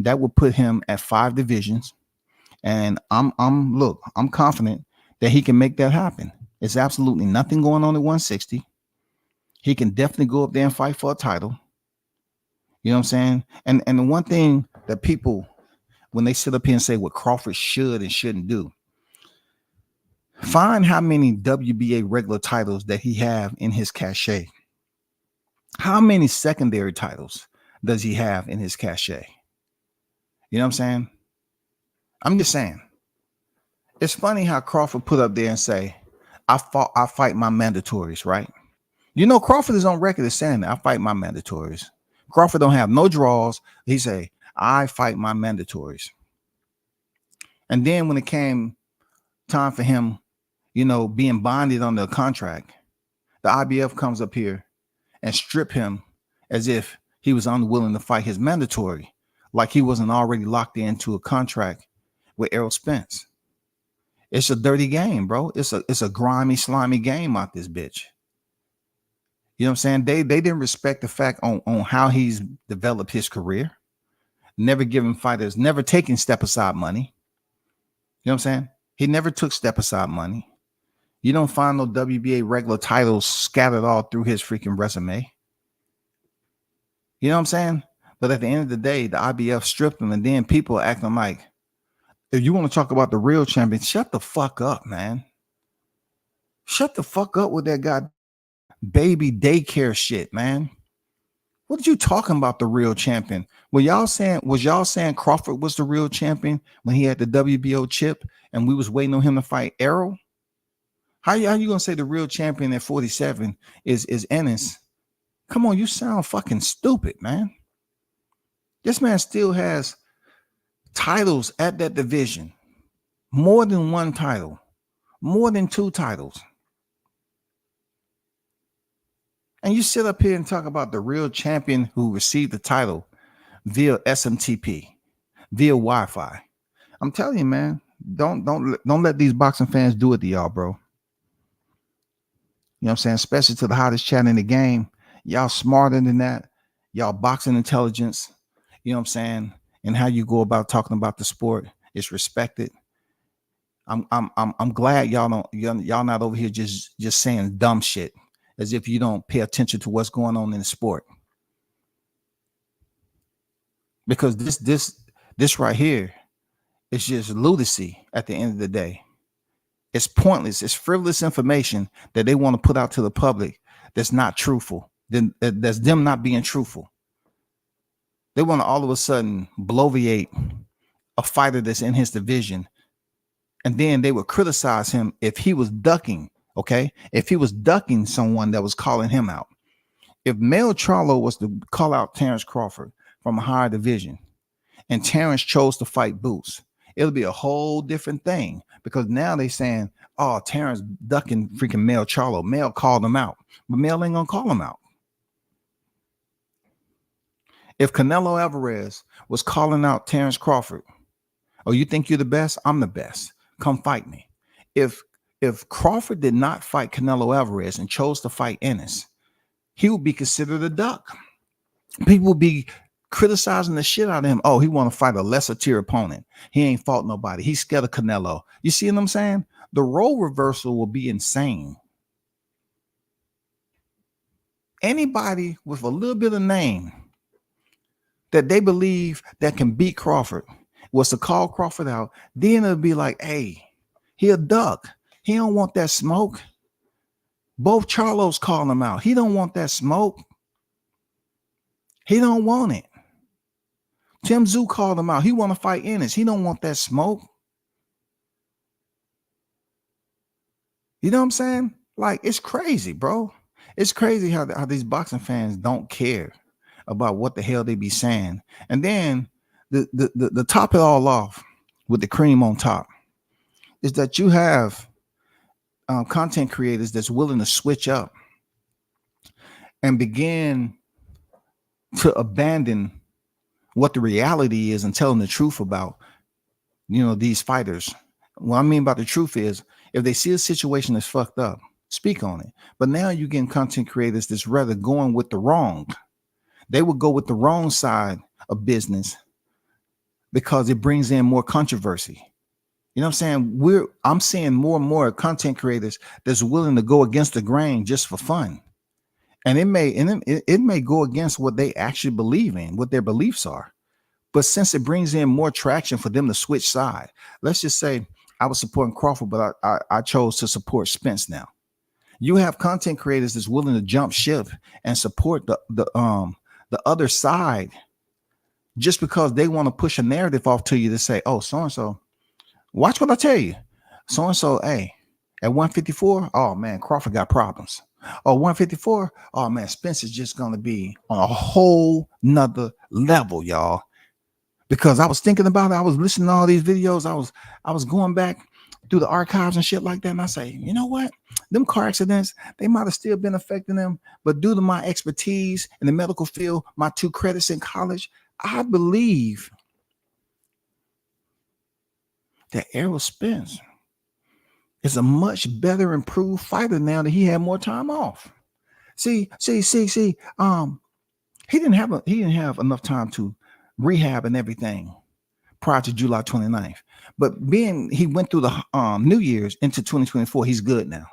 That would put him at 5 divisions. And I'm confident that he can make that happen. There's absolutely nothing going on at 160. He can definitely go up there and fight for a title. You know what I'm saying? And the one thing that people, when they sit up here and say what Crawford should and shouldn't do, find how many WBA regular titles that he have in his cachet. How many secondary titles does he have in his cachet? You know what I'm saying? I'm just saying. It's funny how Crawford put up there and say, I fight my mandatories, right? You know, Crawford is on record as saying that I fight my mandatories. Crawford don't have no draws. He say, I fight my mandatories. And then when it came time for him, being bonded under a contract. The IBF comes up here and strip him as if he was unwilling to fight his mandatory, like he wasn't already locked into a contract with Errol Spence. It's a dirty game, bro. It's a grimy, slimy game out this bitch. You know what I'm saying? They didn't respect the fact on how he's developed his career. Never giving fighters, never taking step aside money. You know what I'm saying? He never took step aside money. You don't find no WBA regular titles scattered all through his freaking resume. You know what I'm saying? But at the end of the day, the IBF stripped him, and then people are acting like, if you want to talk about the real champion, shut the fuck up, man. Shut the fuck up with that guy baby daycare shit, man. What are you talking about, the real champion? Was y'all saying Crawford was the real champion when he had the WBO chip and we was waiting on him to fight Errol? How you gonna say the real champion at 47 is Ennis? Come on, you sound fucking stupid, man. This man still has titles at that division. More than one title, more than two titles. And you sit up here and talk about the real champion who received the title via SMTP, via Wi-Fi. I'm telling you, man, don't let these boxing fans do it to y'all, bro. You know what I'm saying? Especially to the hottest chat in the game. Y'all smarter than that. Y'all boxing intelligence. You know what I'm saying? And how you go about talking about the sport is respected. I'm glad y'all not over here just saying dumb shit as if you don't pay attention to what's going on in the sport. Because this right here is just lunacy at the end of the day. It's pointless. It's frivolous information that they want to put out to the public that's not truthful. That's them not being truthful. They want to all of a sudden bloviate a fighter that's in his division, and then they would criticize him if he was ducking, okay? If he was ducking someone that was calling him out. If Mel Charlo was to call out Terrence Crawford from a higher division and Terrence chose to fight Boots, it'll be a whole different thing, because now they saying, oh, Terrence ducking freaking Mel Charlo. Mel called him out, but Mel ain't gonna call him out. If Canelo Alvarez was calling out Terrence Crawford, oh, you think you're the best? I'm the best. Come fight me. If Crawford did not fight Canelo Alvarez and chose to fight Ennis, he would be considered a duck. People would be criticizing the shit out of him. Oh, he want to fight a lesser tier opponent. He ain't fought nobody. He's scared of Canelo. You see what I'm saying? The role reversal will be insane. Anybody with a little bit of name that they believe that can beat Crawford was to call Crawford out, then it'll be like, hey, he a duck. He don't want that smoke. Both Charlos calling him out. He don't want that smoke. He don't want it. Tim Tszyu called him out. He want to fight Ennis. He don't want that smoke. You know what I'm saying? Like, it's crazy, bro. It's crazy how these boxing fans don't care about what the hell they be saying. And then the top it all off with the cream on top is that you have content creators that's willing to switch up and begin to abandon what the reality is and telling the truth about, these fighters. What I mean by the truth is, if they see a situation that's fucked up, speak on it. But now you're getting content creators that's rather going with the wrong. They would go with the wrong side of business because it brings in more controversy. You know what I'm saying? I'm seeing more and more content creators that's willing to go against the grain just for fun. And it may go against what they actually believe in, what their beliefs are. But since it brings in more traction for them to switch side, let's just say I was supporting Crawford, but I chose to support Spence now. You have content creators that's willing to jump ship and support the other side just because they want to push a narrative off to you to say, oh, so-and-so, watch what I tell you. So-and-so, hey, at 154, oh, man, Crawford got problems. Oh, 154, oh, man, Spence is just going to be on a whole nother level, y'all. Because I was thinking about it. I was listening to all these videos. I was going back through the archives and shit like that. And I say, you know what? Them car accidents, they might have still been affecting them. But due to my expertise in the medical field, my 2 credits in college, I believe that Errol Spence is a much better improved fighter now that he had more time off. See. He didn't have enough time to rehab and everything prior to July 29th. But being he went through the New Year's into 2024, he's good now.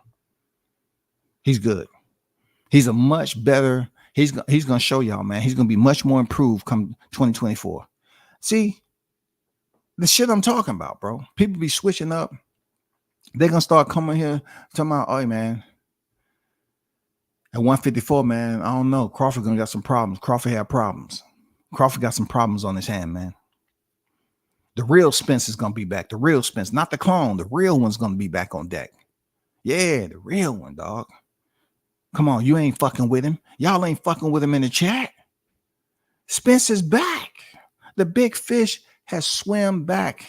He's good. He's a much better. He's going to show y'all, man. He's going to be much more improved come 2024. See, the shit I'm talking about, bro. People be switching up. They're going to start coming here talking about, oh, man, at 154, man, I don't know. Crawford going to got some problems. Crawford had problems. Crawford got some problems on his hand, man. The real Spence is going to be back. The real Spence, not the clone. The real one's going to be back on deck. Yeah, the real one, dog. Come on, you ain't fucking with him. Y'all ain't fucking with him in the chat. Spence is back. The big fish has swam back.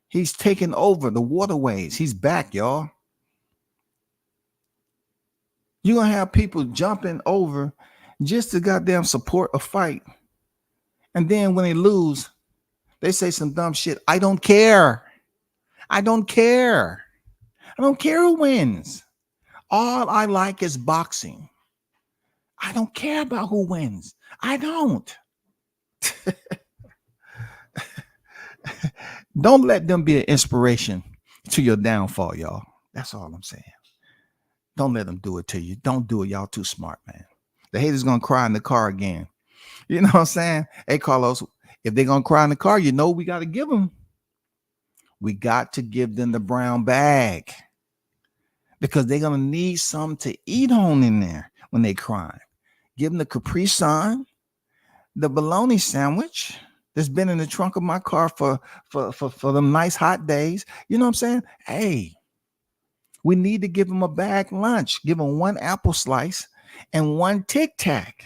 He's taken over the waterways. He's back, y'all. You're going to have people jumping over just to goddamn support a fight. And then when they lose, they say some dumb shit. I don't care. I don't care. I don't care who wins. All I like is boxing. I don't care about who wins. I don't. Don't let them be an inspiration to your downfall, y'all. That's all I'm saying. Don't let them do it to you. Don't do it. Y'all too smart, man. The haters going to cry in the car again. You know what I'm saying? Hey, Carlos, if they're going to cry in the car, you know we got to give them. We got to give them the brown bag because they're going to need something to eat on in there when they cry. Give them the Capri Sun, the bologna sandwich that's been in the trunk of my car for them nice hot days. You know what I'm saying? Hey, we need to give them a bag lunch. Give them 1 apple slice and 1 Tic Tac.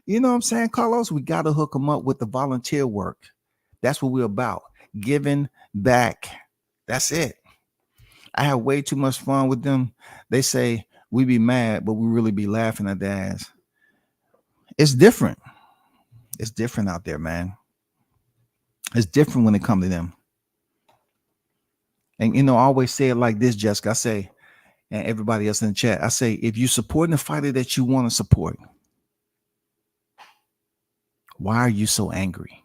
You know what I'm saying, Carlos? We got to hook them up with the volunteer work. That's what we're about. Giving back. That's it. I have way too much fun with them. They say we be mad, but we really be laughing at their ass. It's different. It's different out there, man. It's different when it comes to them. And, you know, I always say it like this, Jessica. I say, and everybody else in the chat, I say, if you're supporting the fighter that you want to support, why are you so angry?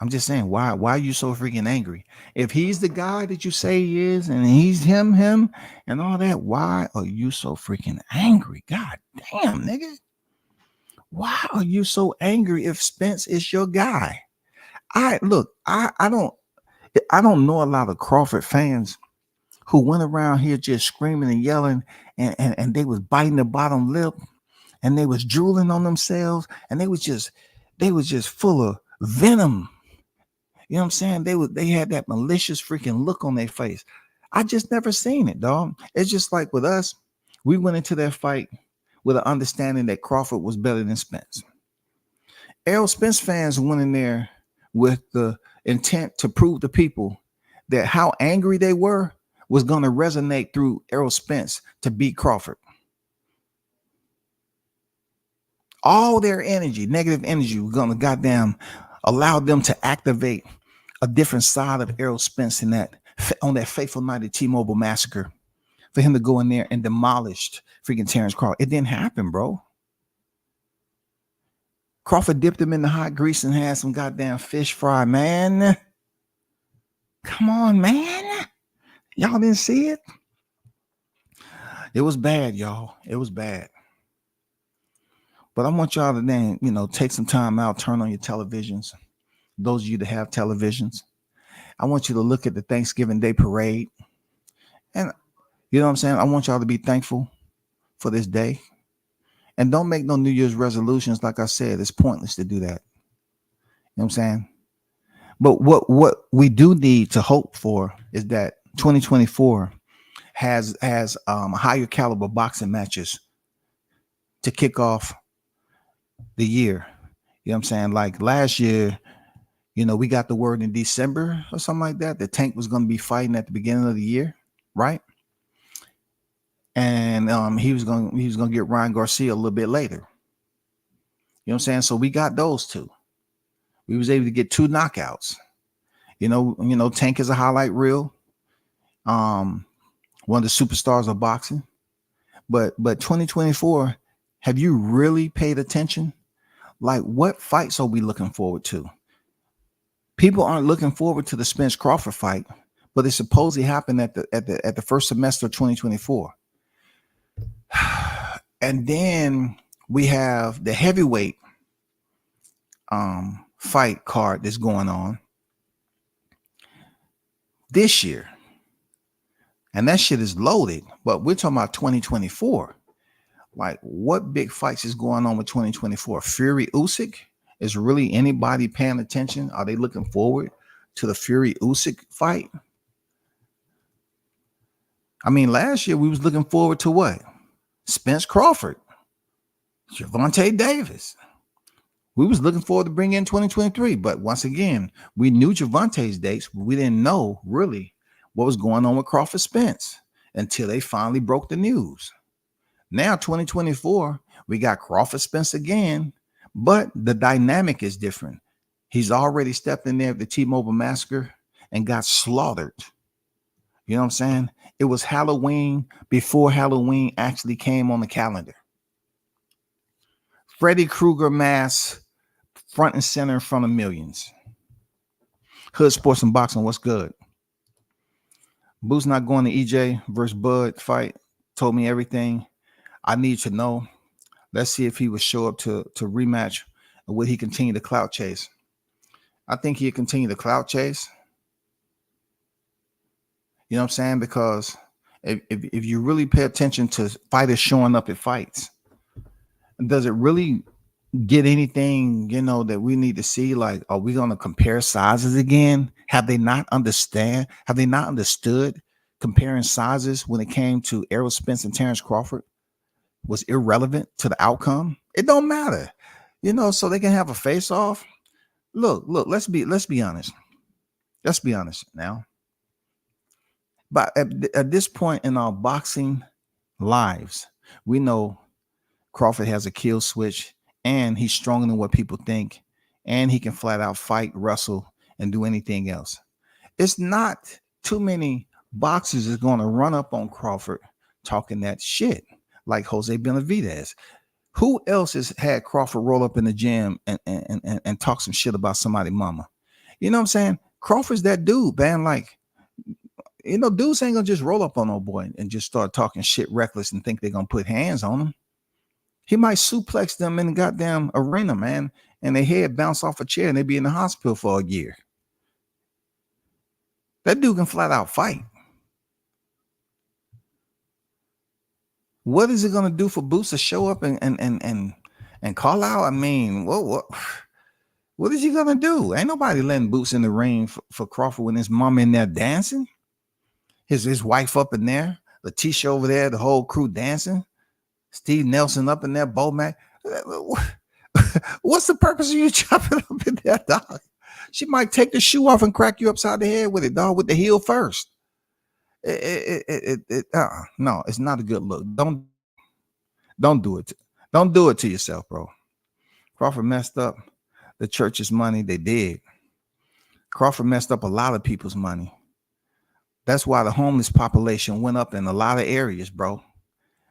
I'm just saying, why are you so freaking angry? If he's the guy that you say he is, and he's him, and all that, why are you so freaking angry? God damn, nigga. Why are you so angry if Spence is your guy? I don't know a lot of Crawford fans who went around here just screaming and yelling, and they was biting the bottom lip, and they was drooling on themselves, and they was just full of venom. You know what I'm saying? They had that malicious freaking look on their face. I just never seen it, dog. It's just like with us, we went into that fight with an understanding that Crawford was better than Spence. Errol Spence fans went in there with the intent to prove to people that how angry they were was going to resonate through Errol Spence to beat Crawford. All their energy, negative energy, was going to goddamn allow them to activate a different side of Errol Spence on that fateful night at T-Mobile Massacre for him to go in there and demolish freaking Terrence Crawford. It didn't happen, bro. Crawford dipped him in the hot grease and had some goddamn fish fry, man. Come on, man. Y'all didn't see it? It was bad, y'all. It was bad. But I want y'all to then, take some time out, turn on your televisions. Those of you that have televisions, I want you to look at the Thanksgiving Day parade. And you know what I'm saying? I want y'all to be thankful for this day. And don't make no New Year's resolutions. Like I said, it's pointless to do that. You know what I'm saying? But what we do need to hope for is that 2024 has higher caliber boxing matches to kick off the year. You know what I'm saying? Like last year, We got the word in December or something like that. The Tank was going to be fighting at the beginning of the year, right? And he was going to get Ryan Garcia a little bit later. You know what I'm saying? So we got those two. We was able to get 2 knockouts. Tank is a highlight reel. One of the superstars of boxing. But 2024, have you really paid attention? Like, what fights are we looking forward to? People aren't looking forward to the Spence Crawford fight, but it supposedly happened at the first semester of 2024. And then we have the heavyweight fight card that's going on this year. And that shit is loaded, but we're talking about 2024. Like, what big fights is going on with 2024? Fury Usyk? Is really anybody paying attention? Are they looking forward to the Fury Usyk fight? I mean, last year we was looking forward to what? Spence Crawford, Gervonta Davis. We was looking forward to bring in 2023, but once again, we knew Gervonta's dates, but we didn't know really what was going on with Crawford Spence until they finally broke the news. Now, 2024, we got Crawford Spence again, but the dynamic is different. He's already stepped in there at the T-Mobile Massacre and got slaughtered. You know what I'm saying? It was Halloween before Halloween actually came on the calendar. Freddy Krueger mask front and center in front of millions. Hood Sports and Boxing, what's good? Boo's not going to EJ versus Bud fight. Told me everything I need to know. Let's see if he would show up to rematch, or would he continue to clout chase? I think he'll continue to clout chase. You know what I'm saying? Because if you really pay attention to fighters showing up at fights, does it really get anything, that we need to see? Like, are we going to compare sizes again? Have they not understood comparing sizes when it came to Errol Spence and Terrence Crawford was irrelevant to the outcome? It don't matter, so they can have a face off. Look, let's be honest. Let's be honest now. But at this point in our boxing lives, we know Crawford has a kill switch, and he's stronger than what people think, and he can flat out fight, wrestle, and do anything else. It's not too many boxers that's going to run up on Crawford talking that shit like Jose Benavidez. Who else has had Crawford roll up in the gym and talk some shit about somebody's mama? You know what I'm saying? Crawford's that dude, man. Like, dudes ain't gonna just roll up on no boy and just start talking shit reckless and think they're gonna put hands on him. He might suplex them in the goddamn arena, man, and their head bounce off a chair and they be in the hospital for a year. That dude can flat out fight. What is it gonna do for Boots to show up and call out? I mean, what is he gonna do? Ain't nobody letting Boots in the ring for Crawford when his mom in there dancing. His wife up in there, Letitia over there, the whole crew dancing. Steve Nelson up in there, Bo Mac. What's the purpose of you chopping up in there, dog? She might take the shoe off and crack you upside the head with it, dog, with the heel first. No, it's not a good look. Don't do it. Don't do it to yourself, bro. Crawford messed up the church's money. They did. Crawford messed up a lot of people's money. That's why the homeless population went up in a lot of areas, bro,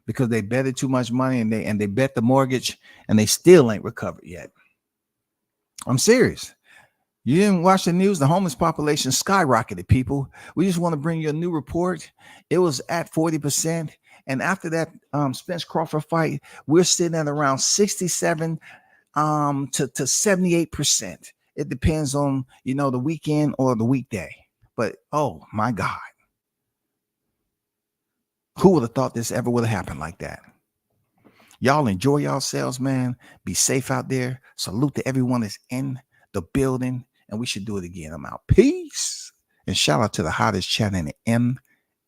because they betted too much money and they bet the mortgage and they still ain't recovered yet. I'm serious. You didn't watch the news? The homeless population skyrocketed, people. We just want to bring you a new report. It was at 40%. And after that Spence Crawford fight, we're sitting at around 67 to 78%. It depends on, the weekend or the weekday. But, oh, my God. Who would have thought this ever would have happened like that? Y'all enjoy yourselves, man. Be safe out there. Salute to everyone that's in the building. And we should do it again. I'm out. Peace. And shout out to the hottest chat in the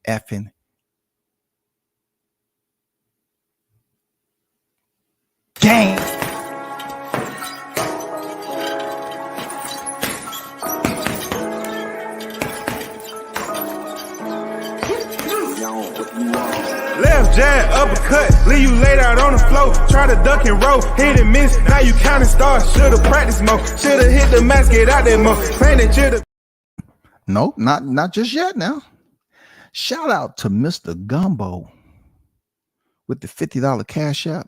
MFing game. jab, uppercut, leave you laid out on the floor. Try to duck and roll, hit and miss. Now you counting stars. Should've practiced more. Should've hit the mask, get out there more. Playing that should've. No, not just yet now. Shout out to Mr. Gumbo with the $50 cash app.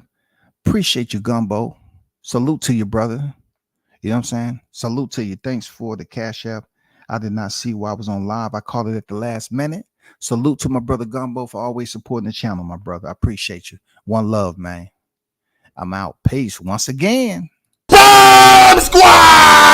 Appreciate you, Gumbo. Salute to you, brother. You know what I'm saying? Salute to you. Thanks for the cash app. I did not see while I was on live. I called it at the last minute. Salute to my brother Gumbo for always supporting the channel, my brother. I appreciate you. One love, man. I'm out. Peace once again. Bomb Squad!